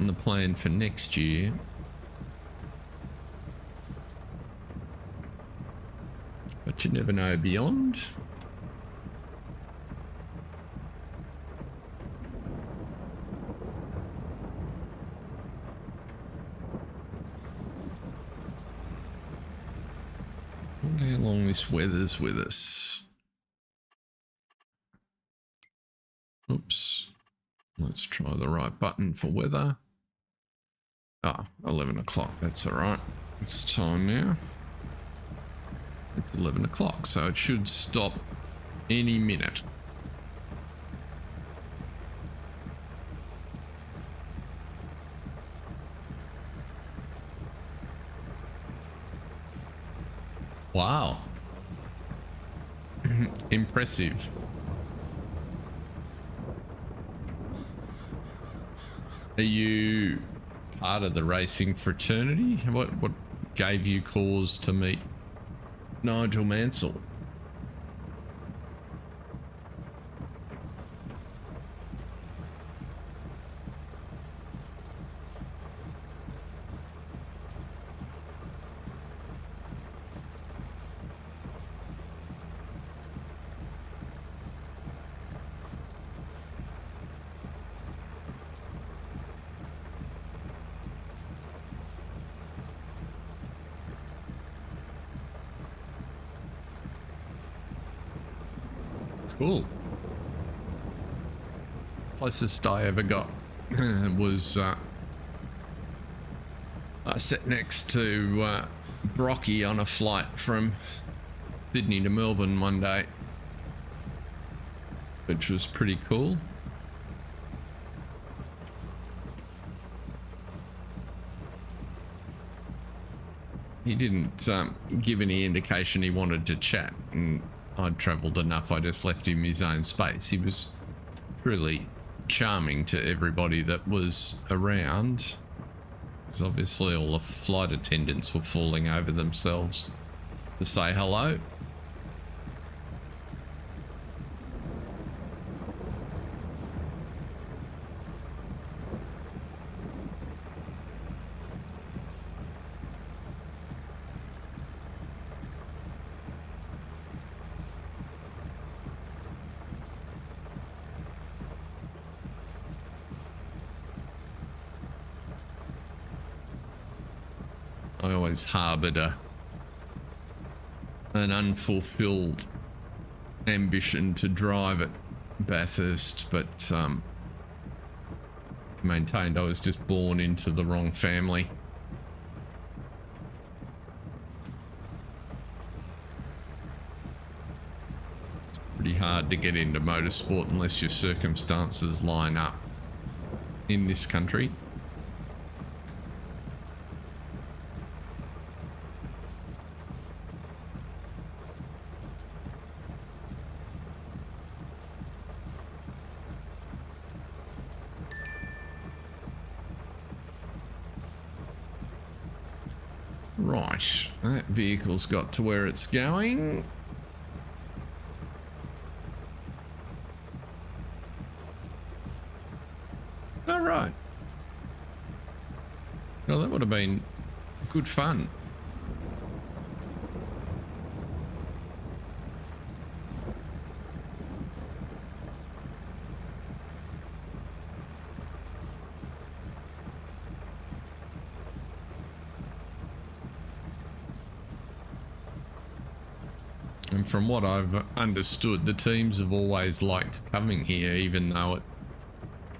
the plan for next year. But you never know beyond. How long this weather's with us. Oops. Let's try the right button for weather. 11 o'clock. That's all right. It's time now. It's 11 o'clock, so it should stop any minute. Wow. Impressive. Are you part of the racing fraternity? What gave you cause to meet Nigel Mansell? Cool. Closest I ever got was I sat next to Brocky on a flight from Sydney to Melbourne one day, which was pretty cool. He didn't give any indication he wanted to chat, and I'd travelled enough, I just left him his own space. He was truly charming to everybody that was around, because obviously all the flight attendants were falling over themselves to say hello. I always harboured an unfulfilled ambition to drive at Bathurst, but maintained I was just born into the wrong family. It's pretty hard to get into motorsport unless your circumstances line up in this country. Right, that vehicle's got to where it's going. All right. Well, that would have been good fun. And from what I've understood, the teams have always liked coming here, even though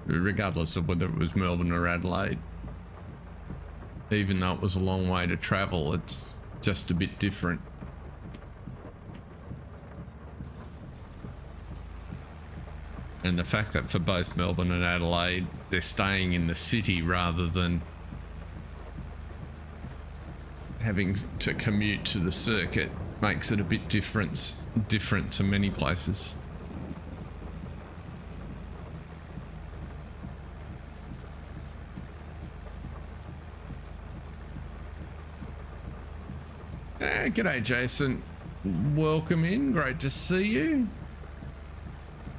regardless of whether it was Melbourne or Adelaide, even though it was a long way to travel, it's just a bit different. And the fact that for both Melbourne and Adelaide, they're staying in the city rather than having to commute to the circuit makes it a bit different to many places. G'day, Jason. Welcome in. Great to see you.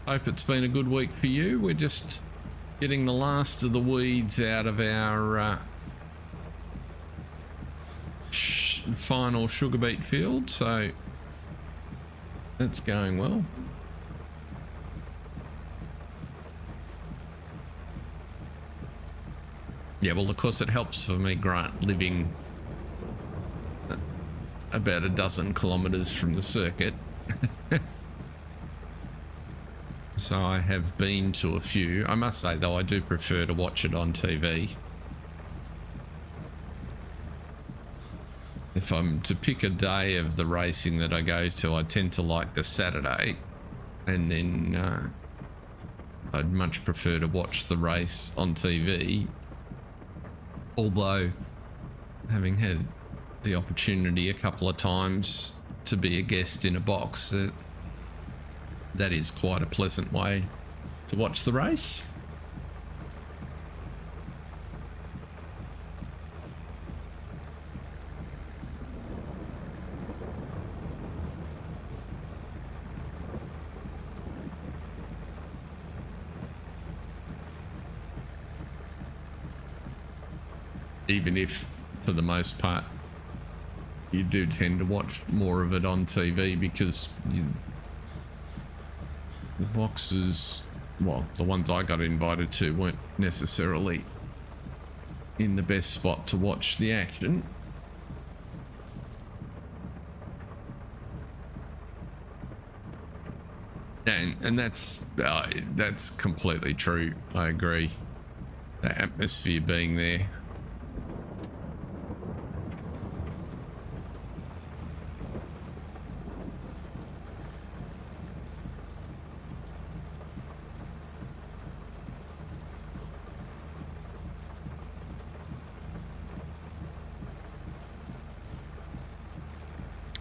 Hope it's been a good week for you. We're just getting the last of the weeds out of our final sugar beet field, so that's going well. Yeah, well, of course it helps for me, Grant, living about a dozen kilometers from the circuit. So I have been to a few. I must say though, I do prefer to watch it on TV. If I'm to pick a day of the racing that I go to, I tend to like the Saturday, and then I'd much prefer to watch the race on TV. Although, having had the opportunity a couple of times to be a guest in a box, that is quite a pleasant way to watch the race. Even if, for the most part, you do tend to watch more of it on TV because the boxes, well, the ones I got invited to weren't necessarily in the best spot to watch the action. And that's completely true. I agree. The atmosphere being there.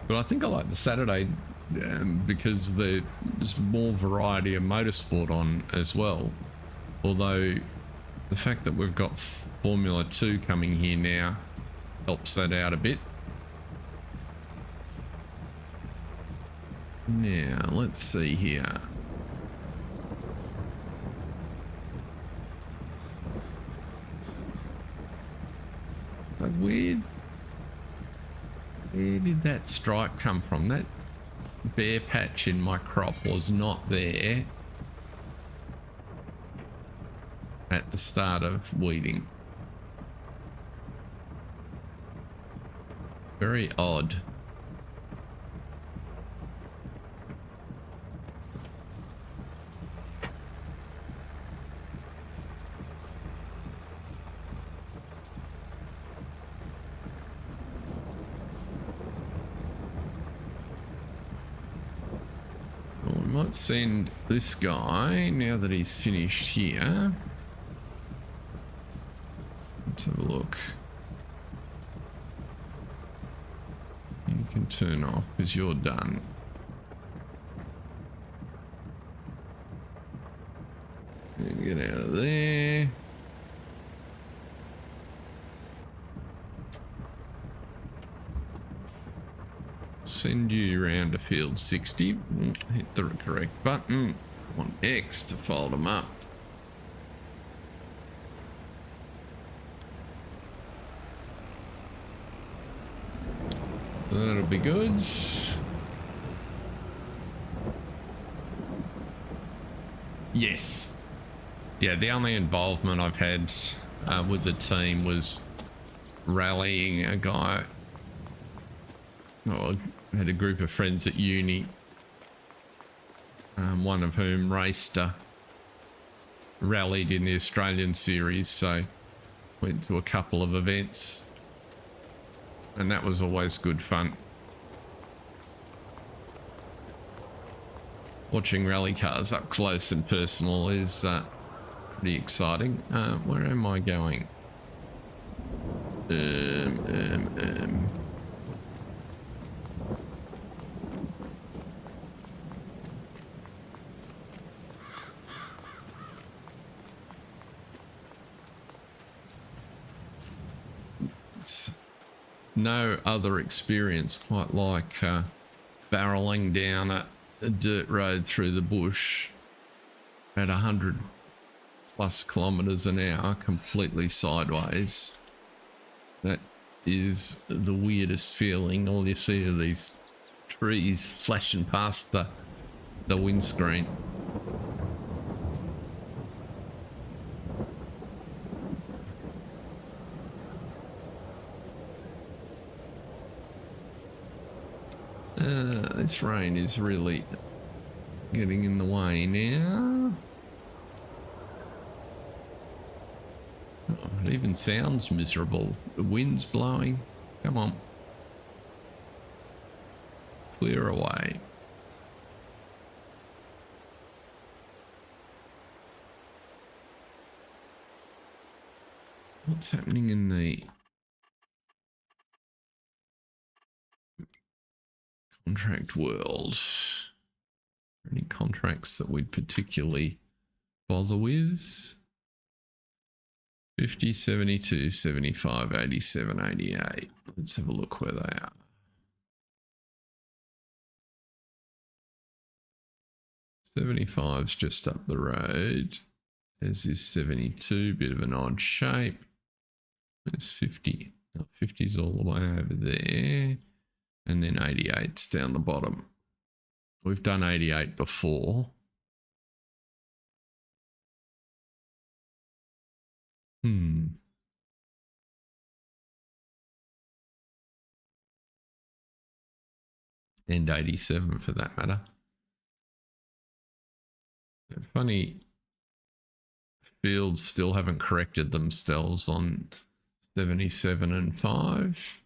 But I think I like the Saturday because there's more variety of motorsport on as well. Although the fact that we've got Formula 2 coming here now helps that out a bit. Now, let's see here. So where did that stripe come from? That bare patch in my crop was not there at the start of weeding. Very odd. Let's send this guy, now that he's finished here. Let's have a look. You can turn off because you're done. Get out of there. Send you around to field 60. Hit the correct button. I want X to fold them up. That'll be good. Yes. Yeah, the only involvement I've had with the team was rallying a guy. Oh, I had a group of friends at uni, one of whom rallied in the Australian series, so went to a couple of events, and that was always good fun. Watching rally cars up close and personal is pretty exciting. Where am I going? It's no other experience quite like barreling down a dirt road through the bush at 100+ kilometers an hour, completely sideways. That is the weirdest feeling. All you see are these trees flashing past the windscreen. This rain is really getting in the way now. Oh, it even sounds miserable. The wind's blowing. Come on. Clear away. What's happening in the contract world? Any contracts that we'd particularly bother with? 50, 72, 75, 87, 88. Let's have a look where they are. '75's just up the road. There's this 72, bit of an odd shape. There's 50. 50's all the way over there. And then 88's down the bottom. We've done 88 before. And 87 for that matter. Funny, fields still haven't corrected themselves on 77 and 5.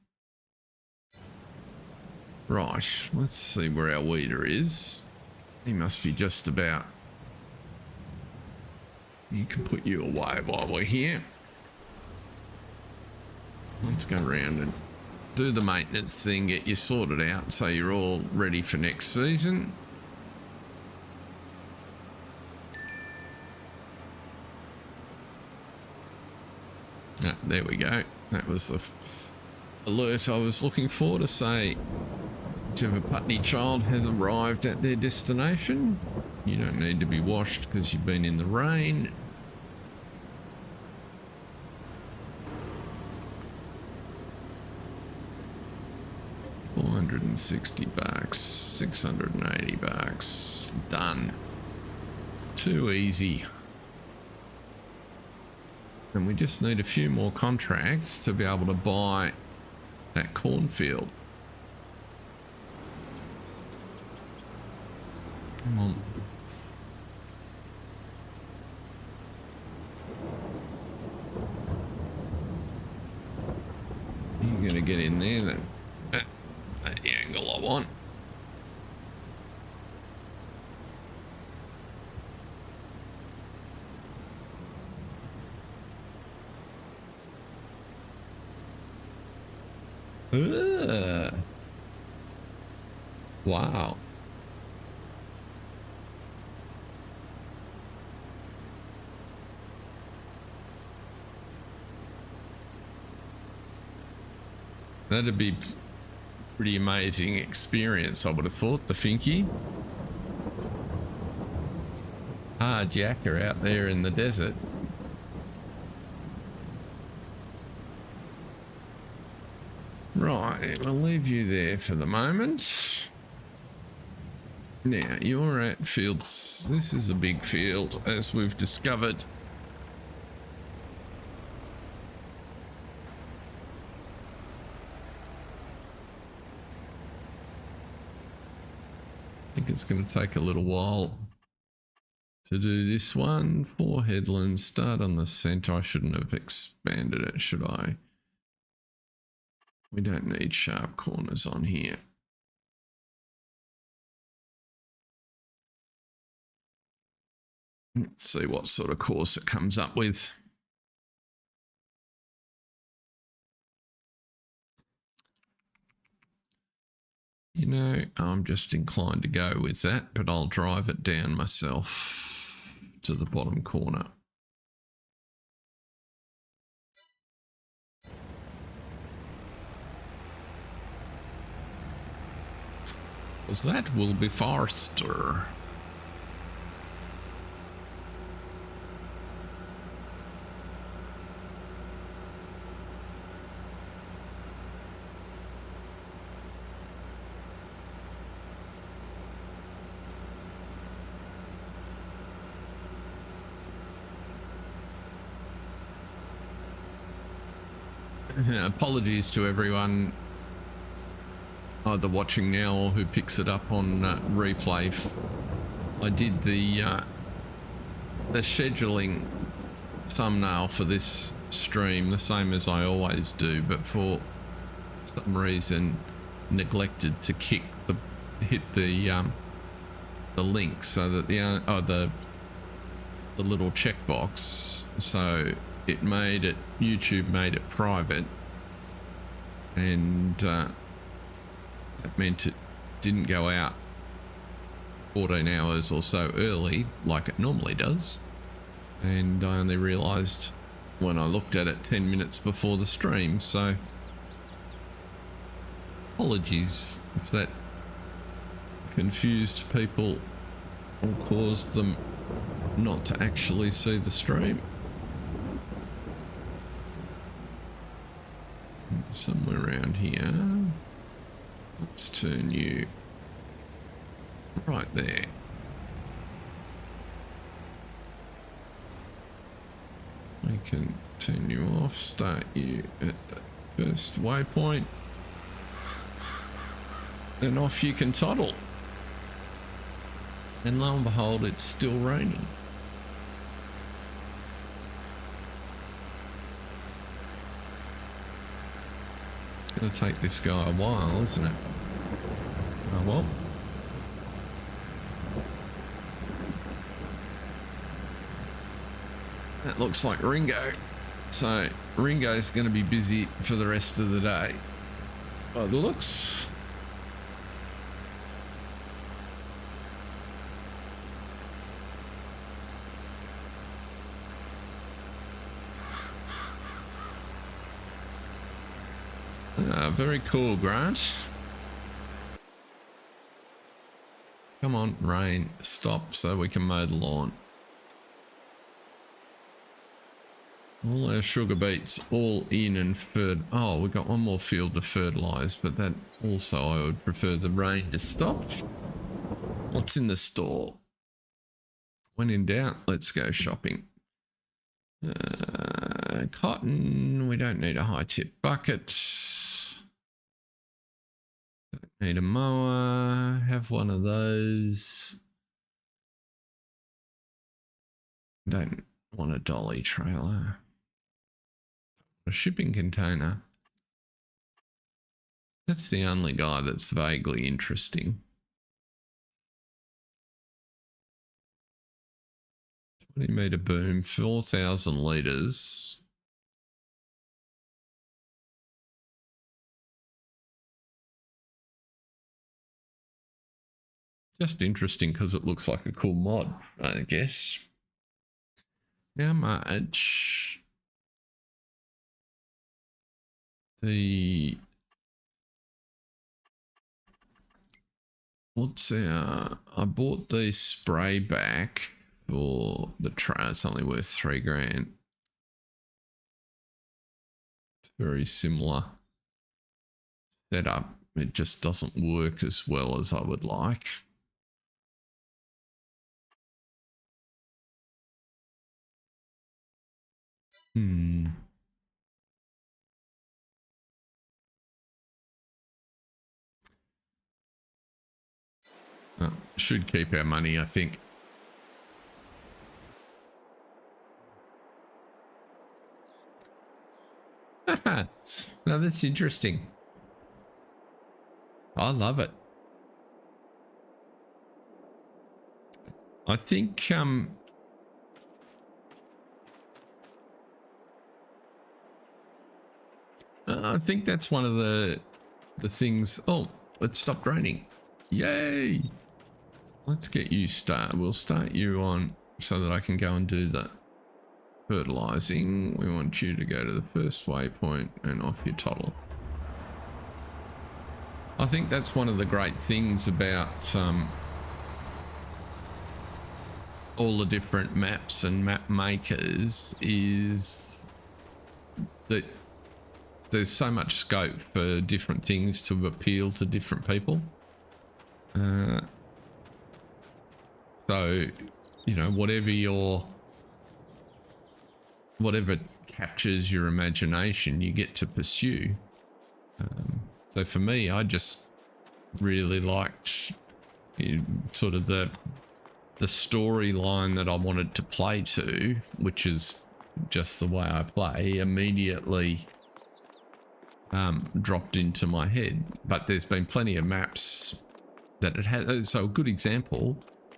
Right, let's see where our weeder is. He must be just about. You can put you away while we're here. Let's go around and do the maintenance thing, get you sorted out so you're all ready for next season. Ah, there we go. That was the alert I was looking for to say whichever Putney child has arrived at their destination. You don't need to be washed because you've been in the rain. $460, 680 bucks. Done. Too easy. And we just need a few more contracts to be able to buy that cornfield. Come on. You're gonna get in there then. That's the angle I want. Wow. That'd be pretty amazing experience, I would have thought, the Finky. Jacker out there in the desert. Right, we'll leave you there for the moment. Now, you're at fields. This is a big field, as we've discovered. I think it's going to take a little while to do this one. 4 headlands, start on the center. I shouldn't have expanded it, should I? We don't need sharp corners on here. Let's see what sort of course it comes up with. You know, I'm just inclined to go with that, but I'll drive it down myself to the bottom corner. Because that will be faster. Apologies to everyone either watching now or who picks it up on replay. I did the scheduling thumbnail for this stream the same as I always do, but for some reason neglected to hit the link so that the little checkbox, so it made it, YouTube made it private, and that meant it didn't go out 14 hours or so early like it normally does, and I only realized when I looked at it 10 minutes before the stream. So apologies if that confused people or caused them not to actually see the stream. Somewhere around here. Let's turn you right there. We can turn you off, start you at the first waypoint, and off you can toddle. And lo and behold, it's still raining. It's going to take this guy a while, isn't it? Oh well. That looks like Ringo. So Ringo's going to be busy for the rest of the day. By the looks. Very cool, Grant. Come on, rain, stop so we can mow the lawn. All our sugar beets all in and oh, we've got one more field to fertilise, but that also I would prefer the rain to stop. What's in the store? When in doubt, let's go shopping. Cotton, we don't need a high tip bucket. Don't need a mower, have one of those. Don't want a dolly trailer. A shipping container. That's the only guy that's vaguely interesting. 20-meter boom, 4,000 litres. Just interesting because it looks like a cool mod, I guess. How much? I bought the spray back for the tray. It's only worth $3,000. It's very similar. setup. It just doesn't work as well as I would like. Should keep our money, I think. Now that's interesting. I love it. I think that's one of the things. Oh, it stopped raining. Yay! Let's get you We'll start you on so that I can go and do the fertilizing. We want you to go to the first waypoint and off your toddle. I think that's one of the great things about all the different maps and map makers is that there's so much scope for different things to appeal to different people. So, you know, whatever captures your imagination, you get to pursue. So for me, I just really liked sort of the storyline that I wanted to play to, which is just the way I play, immediately dropped into my head. But there's been plenty of maps that it has. So a good example,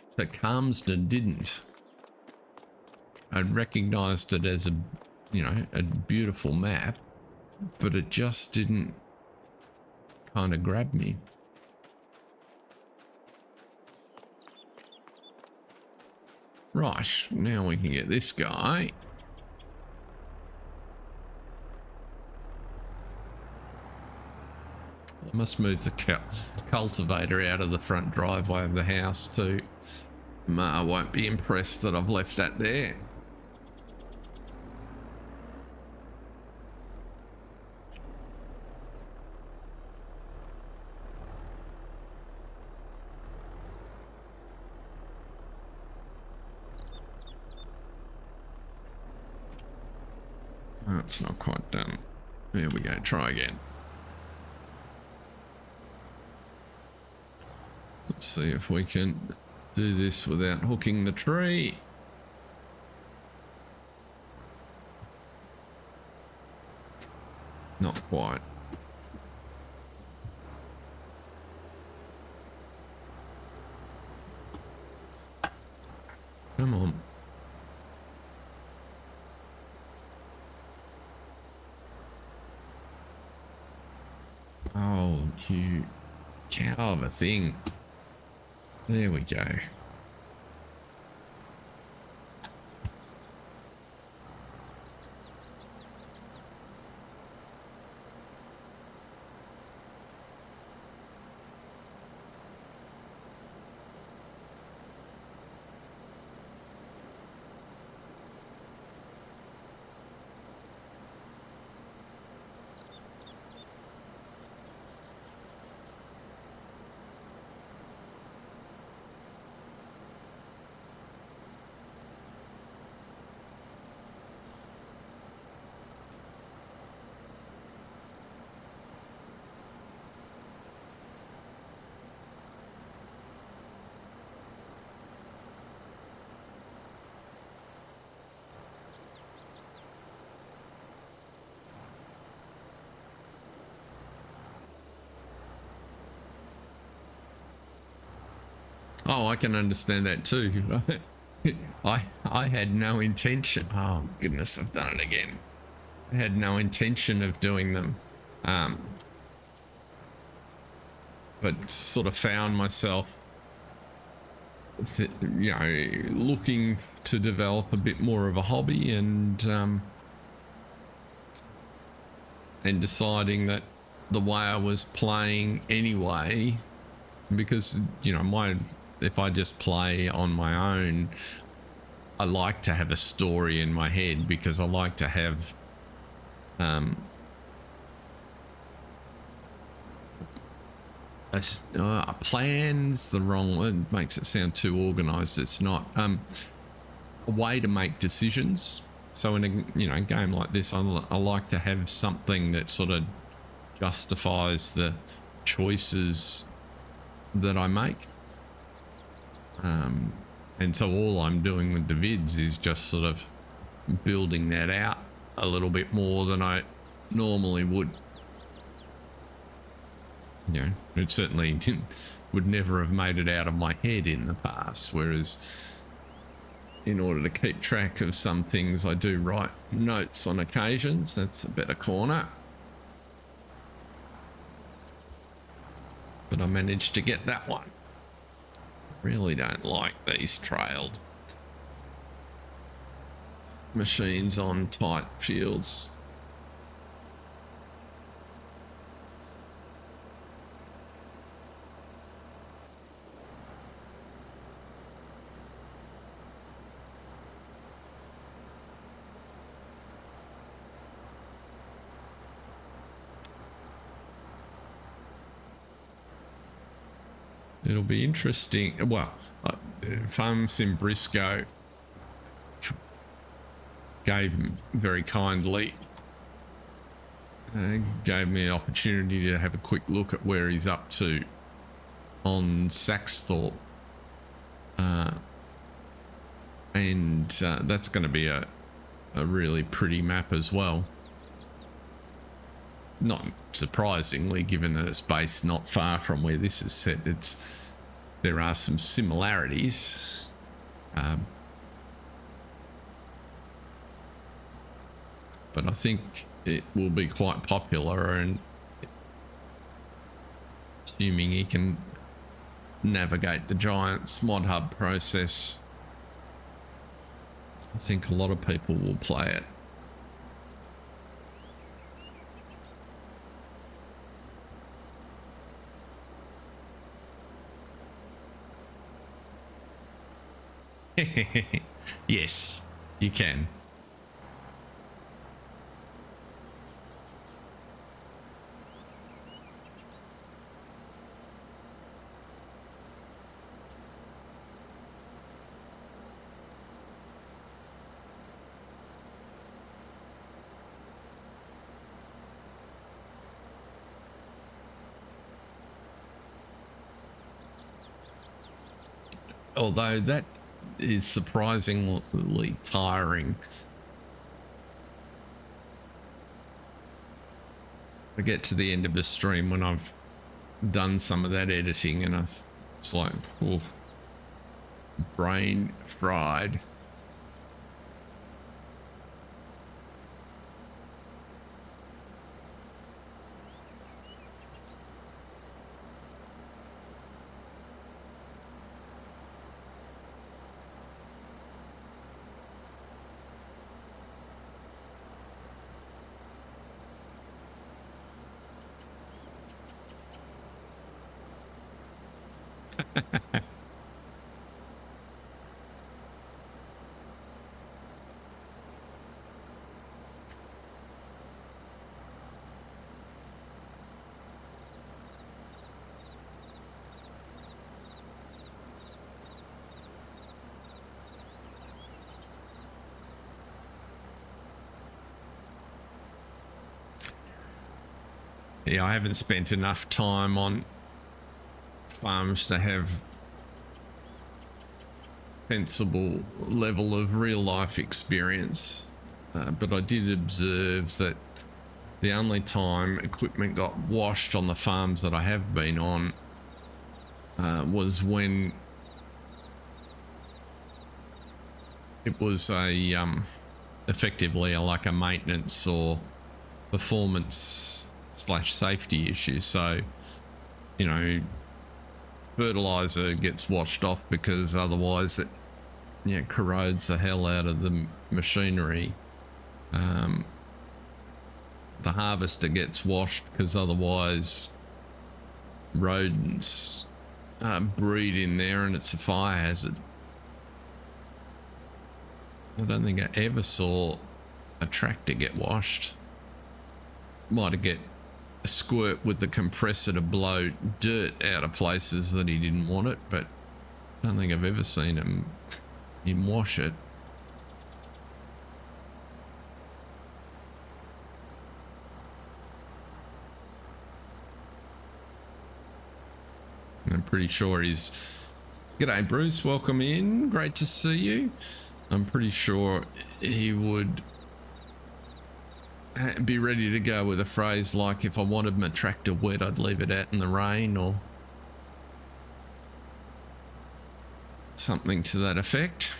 so Calmsden didn't. I recognized it as a beautiful map, but it just didn't kind of grab me. Right, now we can get this guy. I must move the cultivator out of the front driveway of the house too. Ma won't be impressed that I've left that there. Oh, it's not quite done. There we go, try again. Let's see if we can do this without hooking the tree. Not quite. Come on. Oh, you cow of a thing. There we go. Oh, I can understand that too. I had no intention. Oh goodness, I've done it again. I had no intention of doing them, but sort of found myself, looking to develop a bit more of a hobby, and deciding that the way I was playing anyway, because if I just play on my own, I like to have a story in my head, because I like to have a plan's the wrong word, makes it sound too organized. It's not. A way to make decisions. So in a game like this, I like to have something that sort of justifies the choices that I make. And so all I'm doing with the vids is just sort of building that out a little bit more than I normally would. It certainly would never have made it out of my head in the past, whereas in order to keep track of some things, I do write notes on occasions. That's a better corner. But I managed to get that one. Really don't like these trailed machines on tight fields. It'll be interesting. Well, Farm Sim Brisco gave very kindly gave me an opportunity to have a quick look at where he's up to on Saxthorpe, and that's going to be a really pretty map as well. Not surprisingly, given that it's based not far from where this is set, there are some similarities. But I think it will be quite popular, and assuming he can navigate the Giants mod hub process, I think a lot of people will play it. Yes, you can. Although that is surprisingly tiring. I get to the end of the stream when I've done some of that editing and it's like, oh, brain fried. Yeah, I haven't spent enough time on farms to have sensible level of real life experience, but I did observe that the only time equipment got washed on the farms that I have been on was when it was effectively like a maintenance or performance / safety issue. So, fertilizer gets washed off because otherwise it corrodes the hell out of the machinery. The harvester gets washed because otherwise rodents breed in there and it's a fire hazard. I don't think I ever saw a tractor get washed. Might have squirt with the compressor to blow dirt out of places that he didn't want it, but I don't think I've ever seen him wash it. I'm pretty sure he's... G'day Bruce, welcome in, great to see you. I'm pretty sure he would be ready to go with a phrase like, if I wanted my tractor wet, I'd leave it out in the rain, or something to that effect.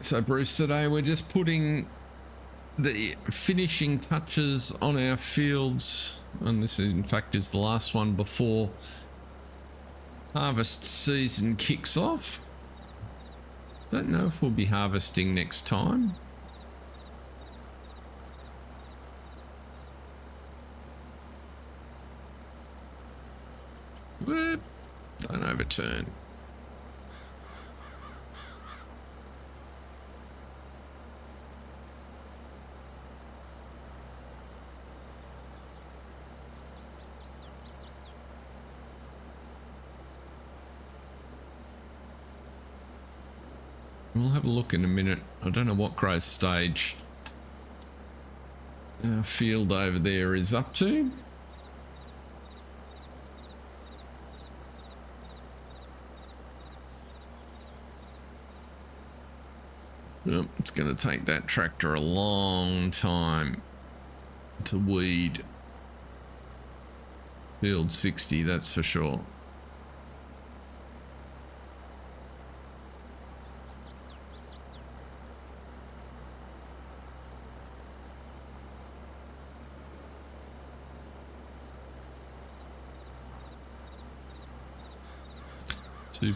So Bruce, today we're just putting the finishing touches on our fields, and this in fact is the last one before harvest season kicks off. Don't know if we'll be harvesting next time. Whoop. Don't overturn. We'll have a look in a minute. I don't know what growth stage our field over there is up to. Oh, it's going to take that tractor a long time to weed field 60, that's for sure.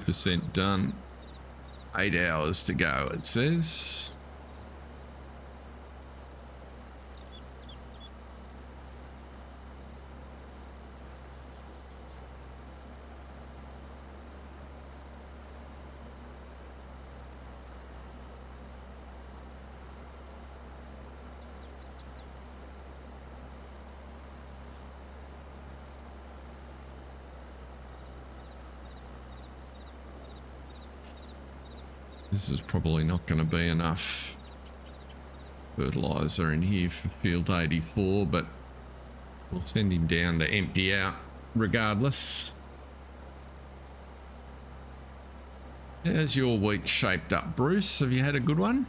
%, done. 8 hours to go, it says. This is probably not going to be enough fertilizer in here for field 84, but we'll send him down to empty out regardless. How's your week shaped up, Bruce? Have you had a good one?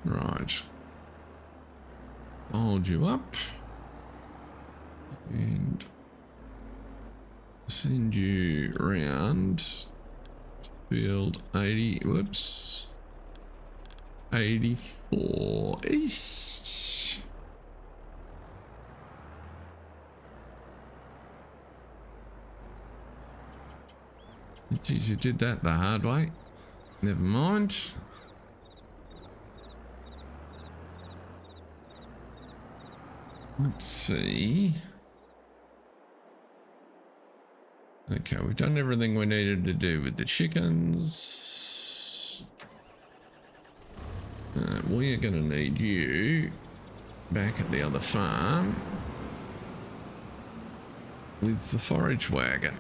Right. Hold you up and send you around to field 80, whoops, 84 east. Geez, you did that the hard way. Never mind. Let's see. Okay, we've done everything we needed to do with the chickens. We are going to need you back at the other farm with the forage wagon.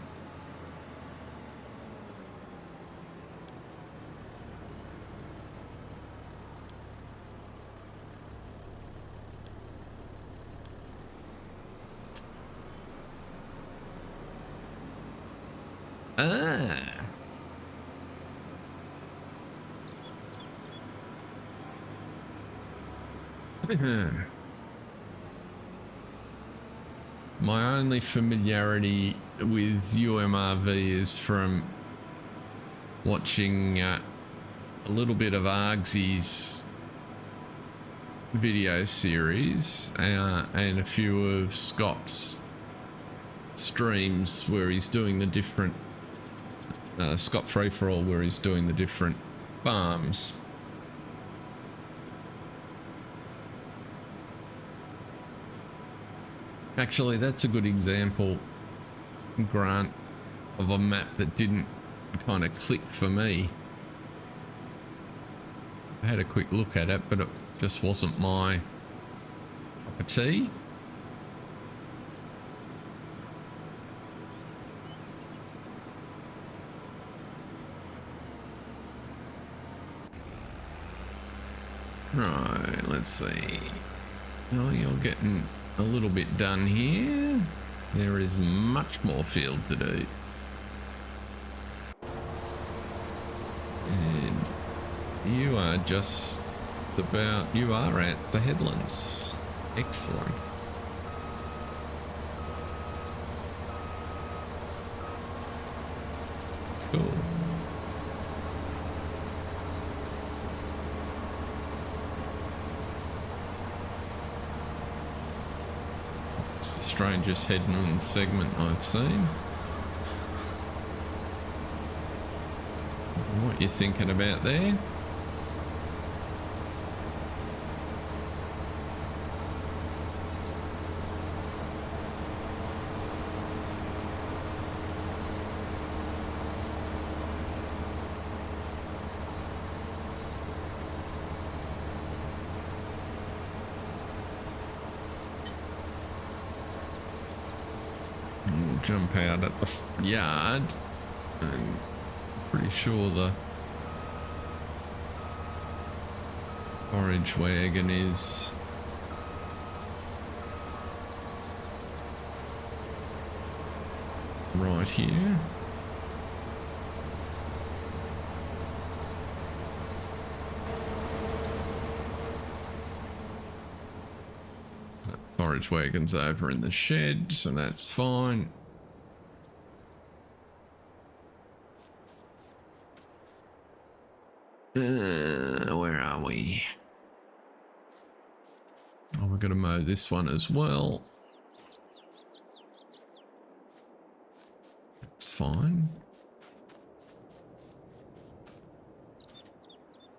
My only familiarity with UMRV is from watching a little bit of Argsy's video series and a few of Scott's streams where he's doing the different Scott Free For All, where he's doing the different farms. Actually, that's a good example, Grant, of a map that didn't kind of click for me. I had a quick look at it, but it just wasn't my cup of tea. Right, let's see. Oh, you're getting a little bit done here. There is much more field to do. And you are just about, you are at the headlands. Excellent. Cool. It's the strangest headland segment I've seen. What you thinking about there? We'll jump out at the yard. I'm pretty sure the forage wagon is right here. That forage wagon's over in the shed, so that's fine. Where are we? Oh, we're going to mow this one as well. That's fine.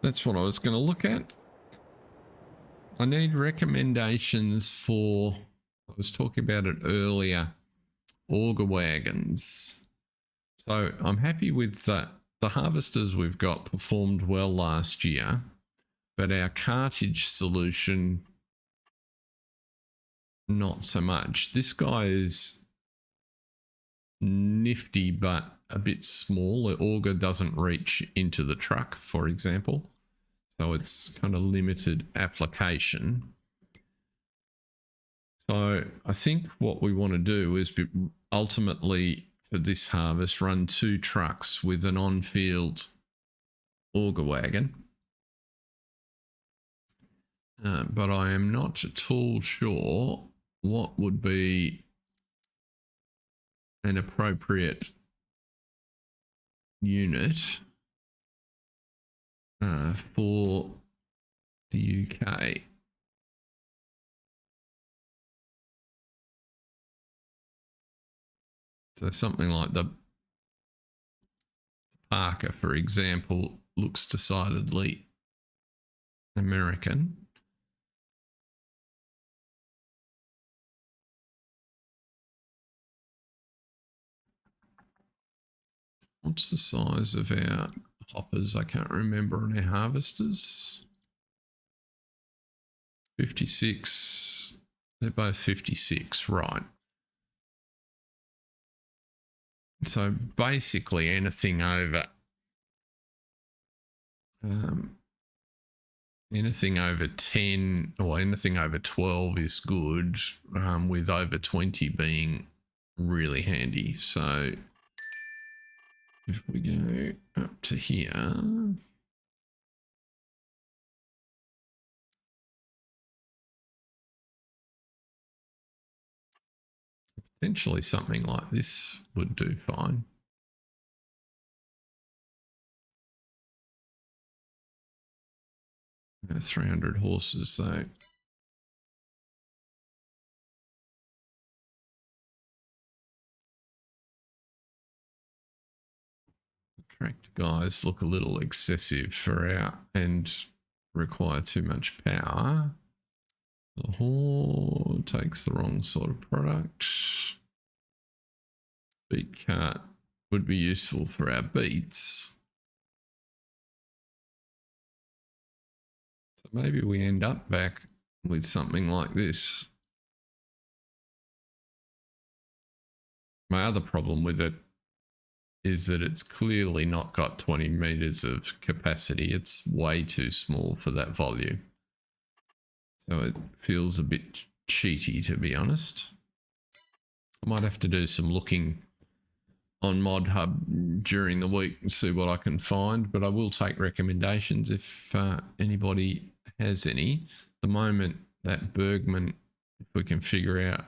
That's what I was going to look at. I need recommendations for, I was talking about it earlier, auger wagons. So I'm happy with that. The harvesters we've got performed well last year, but our cartage solution, not so much. This guy is nifty, but a bit small. The auger doesn't reach into the truck, for example. So it's kind of limited application. So I think what we want to do is ultimately, for this harvest, run 2 trucks with an on-field auger wagon. But I am not at all sure what would be an appropriate unit for the UK. So something like the Parker, for example, looks decidedly American. What's the size of our hoppers? I can't remember on our harvesters. 56. They're both 56, right. So basically anything over 10 or anything over 12 is good, with over 20 being really handy. So if we go up to here, potentially something like this would do fine. 300 horses though. Tractor guys look a little excessive for our and require too much power. The haul takes the wrong sort of product. Beet cart would be useful for our beets. So maybe we end up back with something like this. My other problem with it is that it's clearly not got 20 meters of capacity. It's way too small for that volume. So it feels a bit cheaty, to be honest. I might have to do some looking on Mod Hub during the week and see what I can find, but I will take recommendations if anybody has any. At the moment, that Bergman, if we can figure out,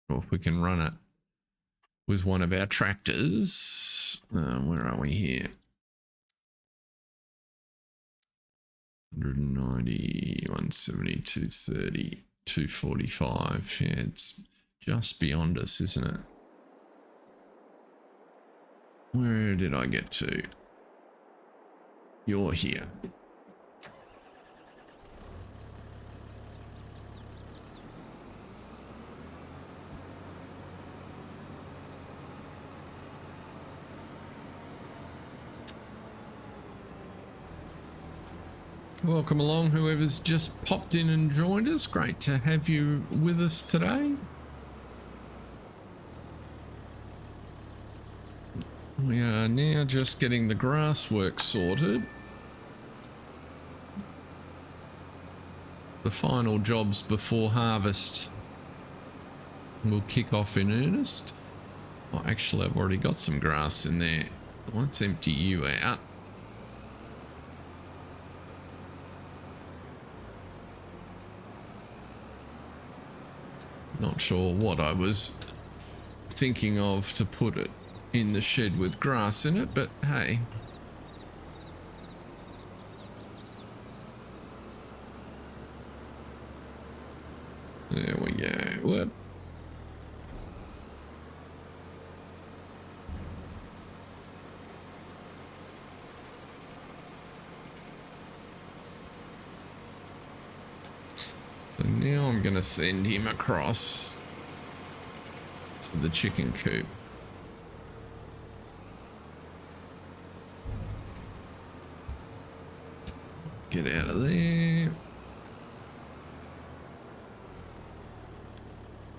or if we can run it with one of our tractors. Where are we here? 190, 170, 230, 245. Yeah, it's just beyond us, isn't it? Where did I get to? You're here. Welcome along, whoever's just popped in and joined us. Great to have you with us today. We are now just getting the grass work sorted. The final jobs before harvest will kick off in earnest. Oh, actually, I've already got some grass in there. Let's empty you out. Not sure what I was thinking of to put it in the shed with grass in it, but hey. There we go. Whoop. So now I'm going to send him across to the chicken coop. Get out of there.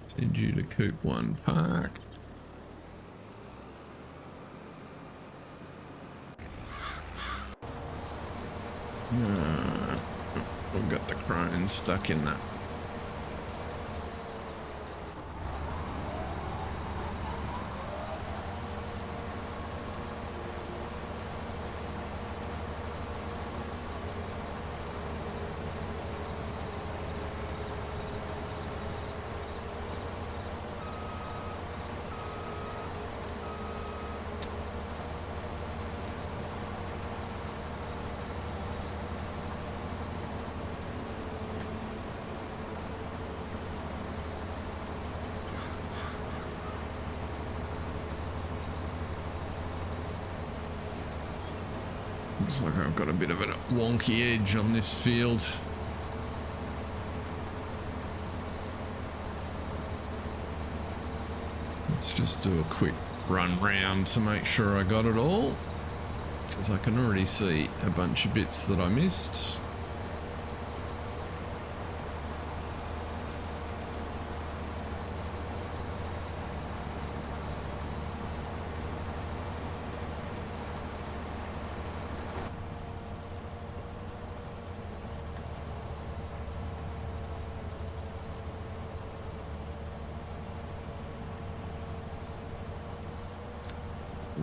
Send you to Coop 1 Park. We've got the crone stuck in that. Looks like I've got a bit of a wonky edge on this field. Let's just do a quick run round to make sure I got it all, because I can already see a bunch of bits that I missed.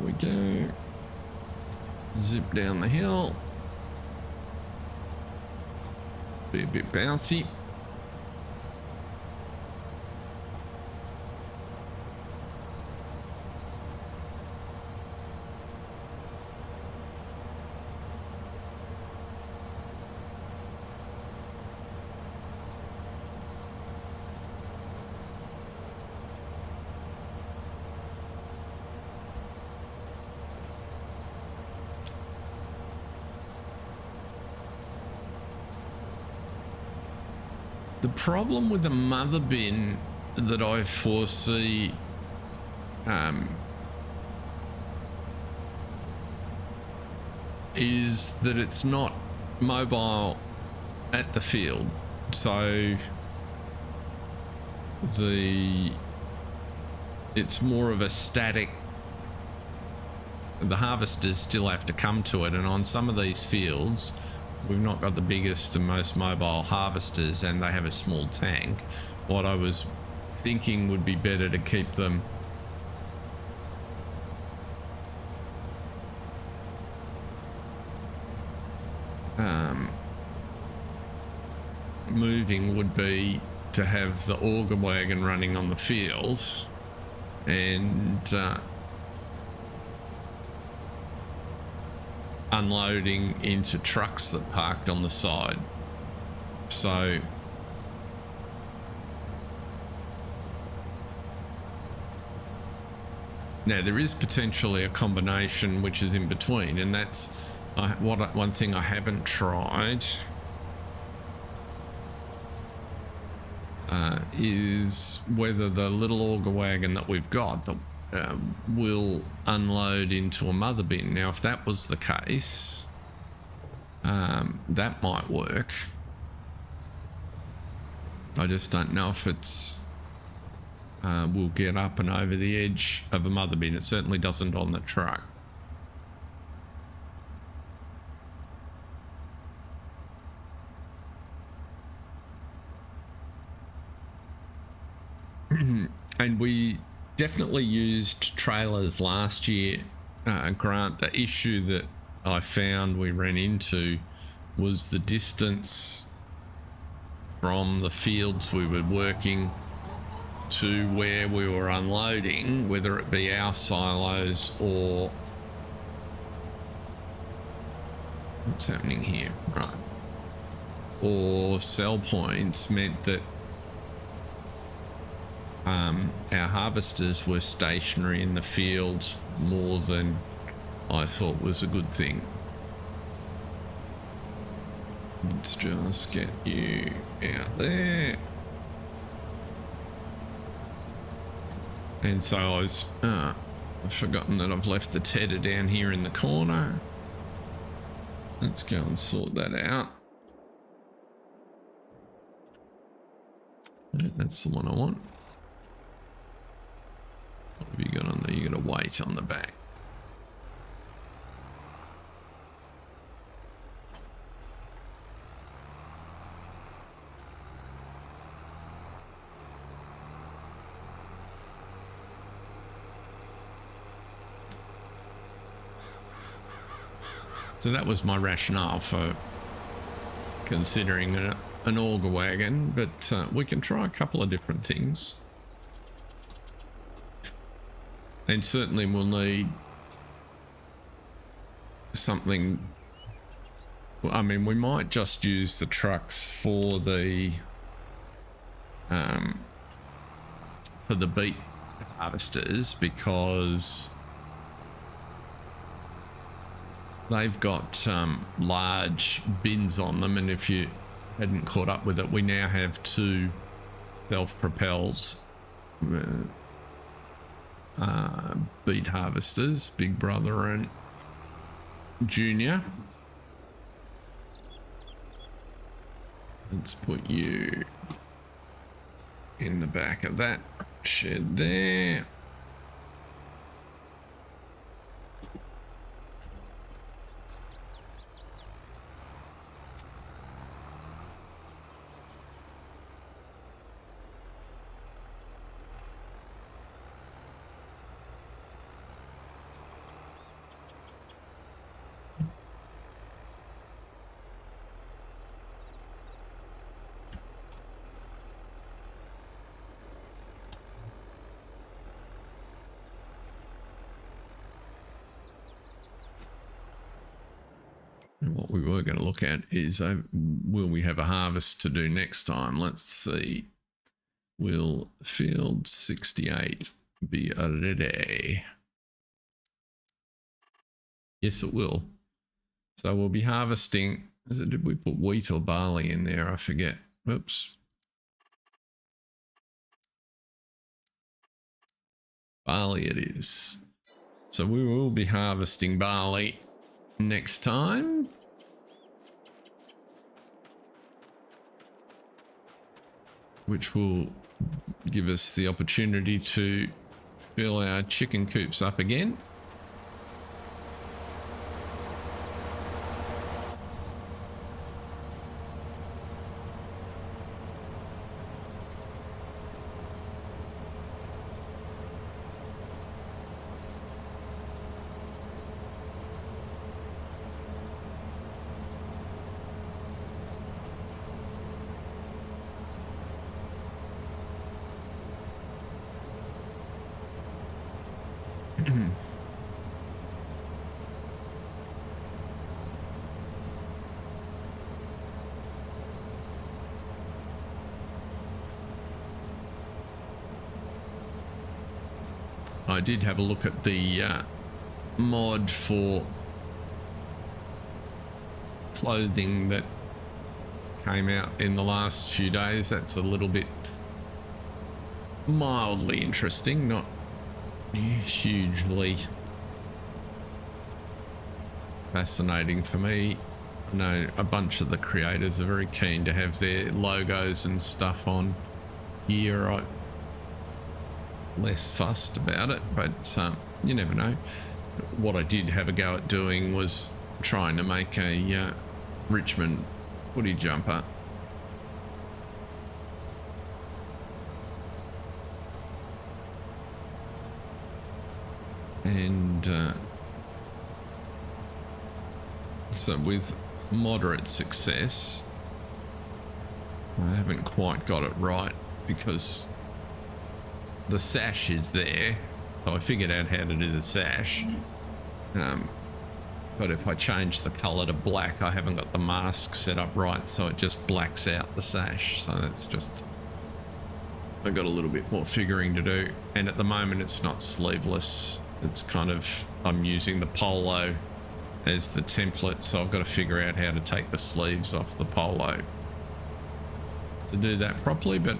We go, zip down the hill, be a bit bouncy. The problem with the mother bin that I foresee is that it's not mobile at the field, so it's more of a static. The harvesters still have to come to it, and on some of these fields we've not got the biggest and most mobile harvesters, and they have a small tank. What I was thinking would be better to keep them moving would be to have the auger wagon running on the field and unloading into trucks that parked on the side. So now there is potentially a combination which is in between, and that's one thing I haven't tried is whether the little auger wagon that we've got that will unload into a mother bin. Now, if that was the case, that might work. I just don't know if it's will get up and over the edge of a mother bin. It certainly doesn't on the truck. And we definitely used trailers last year. Grant, the issue that I found we ran into was the distance from the fields we were working to where we were unloading, whether it be our silos or what's happening here, right, or sell points, meant that our harvesters were stationary in the field more than I thought was a good thing. Let's just get you out there. And so I was, I've forgotten that I've left the tedder down here in the corner. Let's go and sort that out. That's the one I want. What have you got on there? You got a weight on the back. So that was my rationale for considering an auger wagon, but we can try a couple of different things. And certainly we'll need something. I mean, we might just use the trucks for the beet harvesters, because they've got large bins on them, and if you hadn't caught up with it, we now have two self-propels beet harvesters, Big Brother and Junior. Let's put you in the back of that shed there. And what we were going to look at is, will we have a harvest to do next time? Let's see. Will field 68 be ready? Yes, it will. So we'll be harvesting. Did we put wheat or barley in there? I forget. Oops. Barley it is. So we will be harvesting barley next time. Which will give us the opportunity to fill our chicken coops up again. I did have a look at the mod for clothing that came out in the last few days. That's a little bit mildly interesting, not hugely fascinating for me. I know a bunch of the creators are very keen to have their logos and stuff on here. I'm less fussed about it, but you never know. What I did have a go at doing was trying to make a Richmond footy jumper. And so with moderate success, I haven't quite got it right because the sash is there, so I figured out how to do the sash. But if I change the color to black, I haven't got the mask set up right, so it just blacks out the sash. So that's just, I got a little bit more figuring to do. And at the moment it's not sleeveless. It's kind of, I'm using the polo as the template, so I've got to figure out how to take the sleeves off the polo to do that properly, but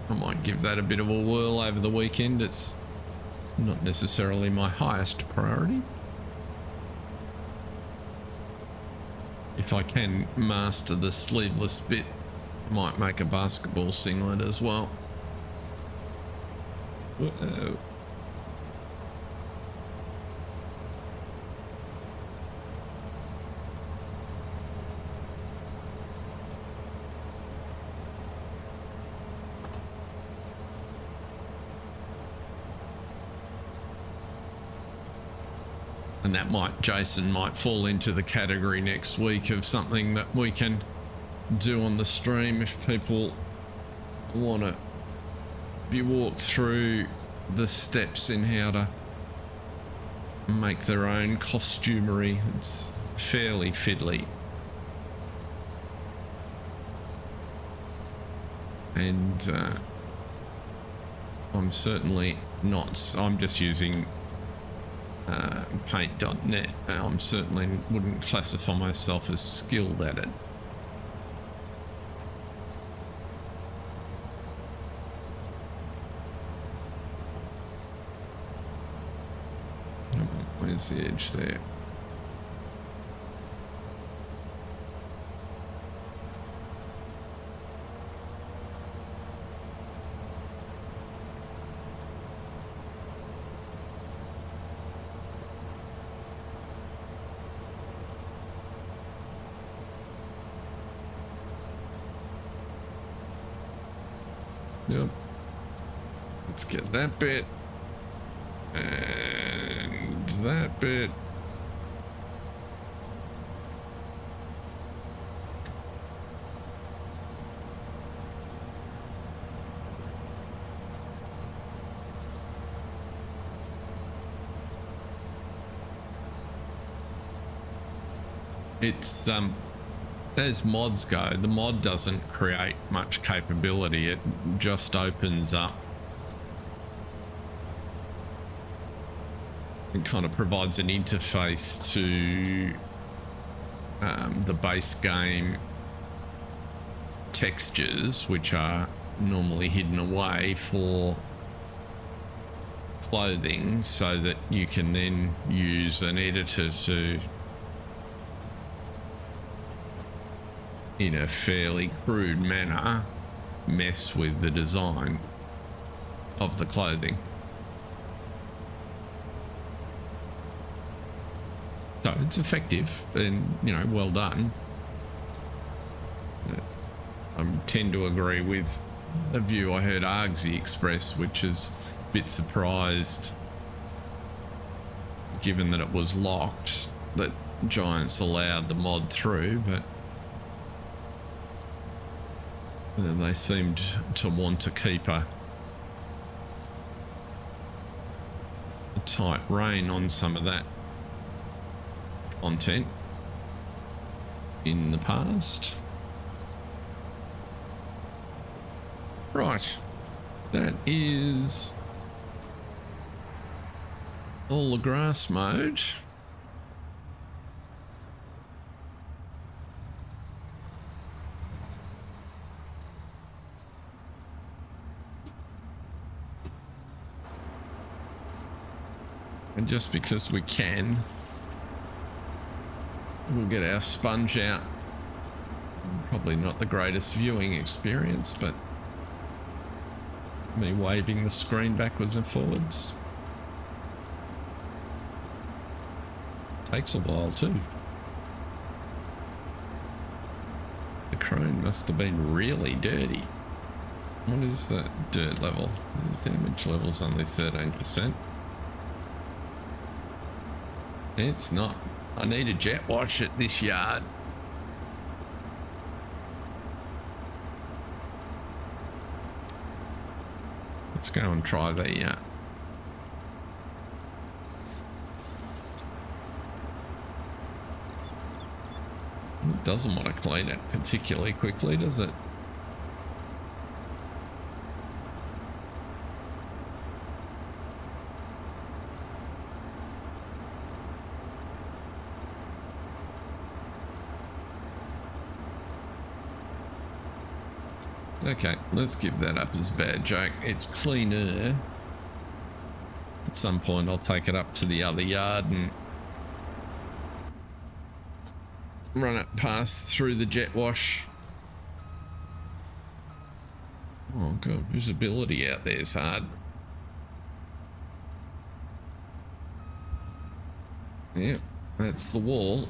I might give that a bit of a whirl over the weekend. It's not necessarily my highest priority. If I can master the sleeveless bit, I might make a basketball singlet as well. Whoa. And that might, Jason might fall into the category next week of something that we can do on the stream if people want to be walked through the steps in how to make their own costumery. It's fairly fiddly. And I'm certainly not, I'm just using paint.net. I'm certainly wouldn't classify myself as skilled at it. Where's the edge there? Yep. Let's get that bit. And that bit. It's as mods go, the mod doesn't create much capability. It just opens up. It kind of provides an interface to the base game textures, which are normally hidden away for clothing so that you can then use an editor to, in a fairly crude manner, mess with the design of the clothing. So it's effective and, you know, well done. I tend to agree with a view I heard Argsy express, which is a bit surprised, given that it was locked, that Giants allowed the mod through, but they seemed to want to keep a tight rein on some of that content in the past. Right, that is all the grass mode. And just because we can, we'll get our sponge out. Probably not the greatest viewing experience, but me waving the screen backwards and forwards takes a while too. The crane must have been really dirty. What is that dirt level? The damage level's only 13%. It's not. I need a jet wash at this yard. Let's go and try the it doesn't want to clean it particularly quickly, does it? Okay, let's give that up as bad joke. It's cleaner. At some point I'll take it up to the other yard and run it past through the jet wash. Oh god, visibility out there is hard. Yep, that's the wall.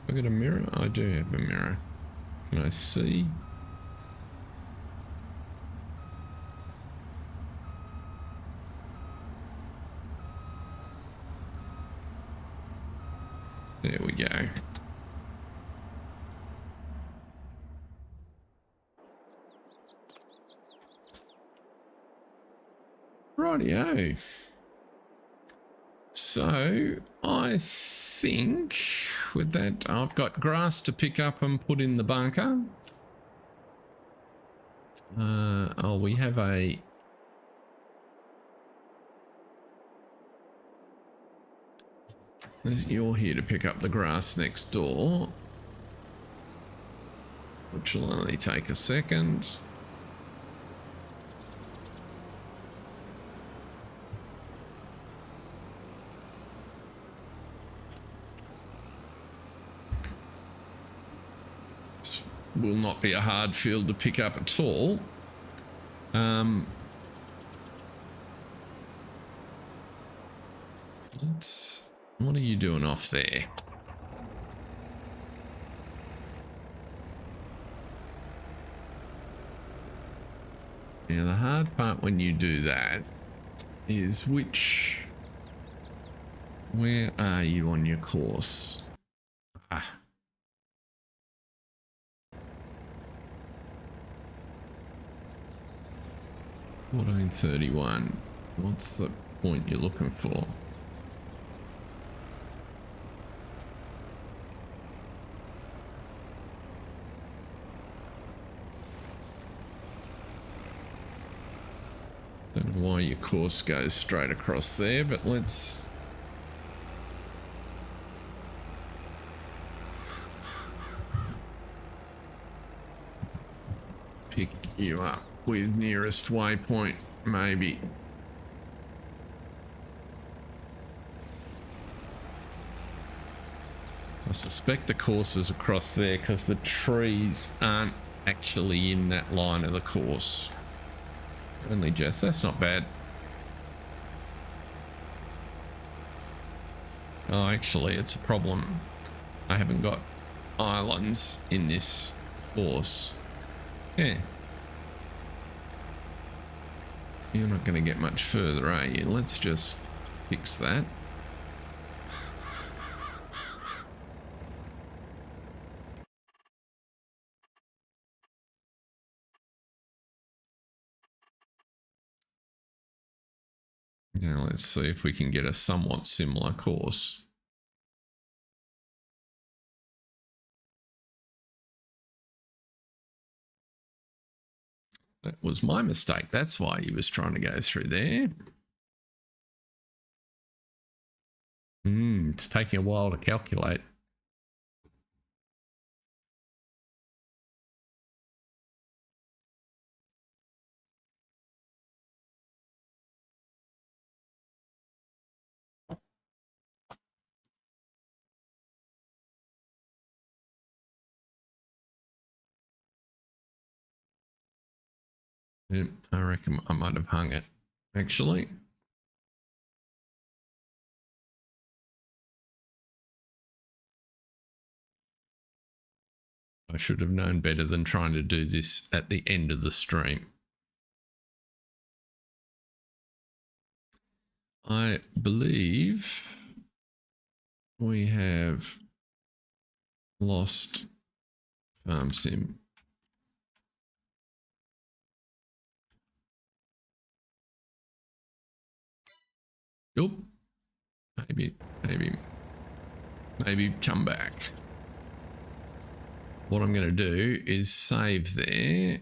Have I got a mirror? I do have a mirror. Can I see? There we go. Rightio. So I think with that, I've got grass to pick up and put in the bunker. Oh, we have a... You're here to pick up the grass next door, which will only take a second. Will not be a hard field to pick up at all. What are you doing off there? Now the hard part when you do that is where are you on your course? Ah. 1431. What's the point you're looking for? Don't know why your course goes straight across there, but let's pick you up with nearest waypoint. maybe. I suspect the course is across there because the trees aren't actually in that line of the course. Only just. That's not bad. Oh, actually, it's a problem. I haven't got islands in this course. Yeah. You're not going to get much further, are you? Let's just fix that. Now let's see if we can get a somewhat similar course. That was my mistake. That's why he was trying to go through there. It's taking a while to calculate. Yeah, I reckon I might have hung it, actually. I should have known better than trying to do this at the end of the stream. I believe we have lost Farm Sim. Nope. Maybe come back. What I'm going to do is save there.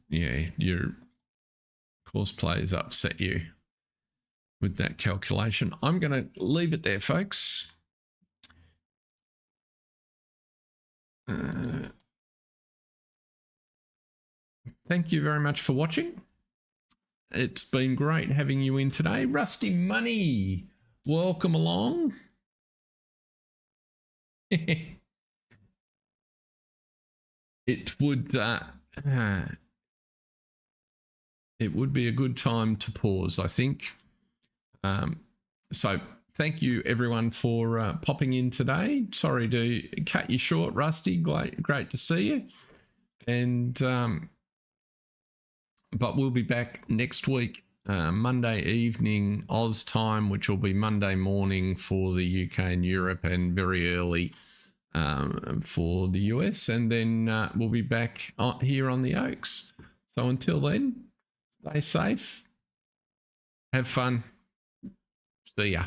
Yeah, your course plays upset you with that calculation. I'm going to leave it there, folks. Thank you very much for watching. It's been great having you in today. Rusty Money, welcome along. It would be a good time to pause, I think. So thank you everyone for popping in today. Sorry to cut you short, Rusty. Great to see you. And but we'll be back next week, Monday evening Oz time, which will be Monday morning for the UK and Europe, and very early for the US. And then we'll be back here on the Oaks. So until then, stay safe, have fun. See ya.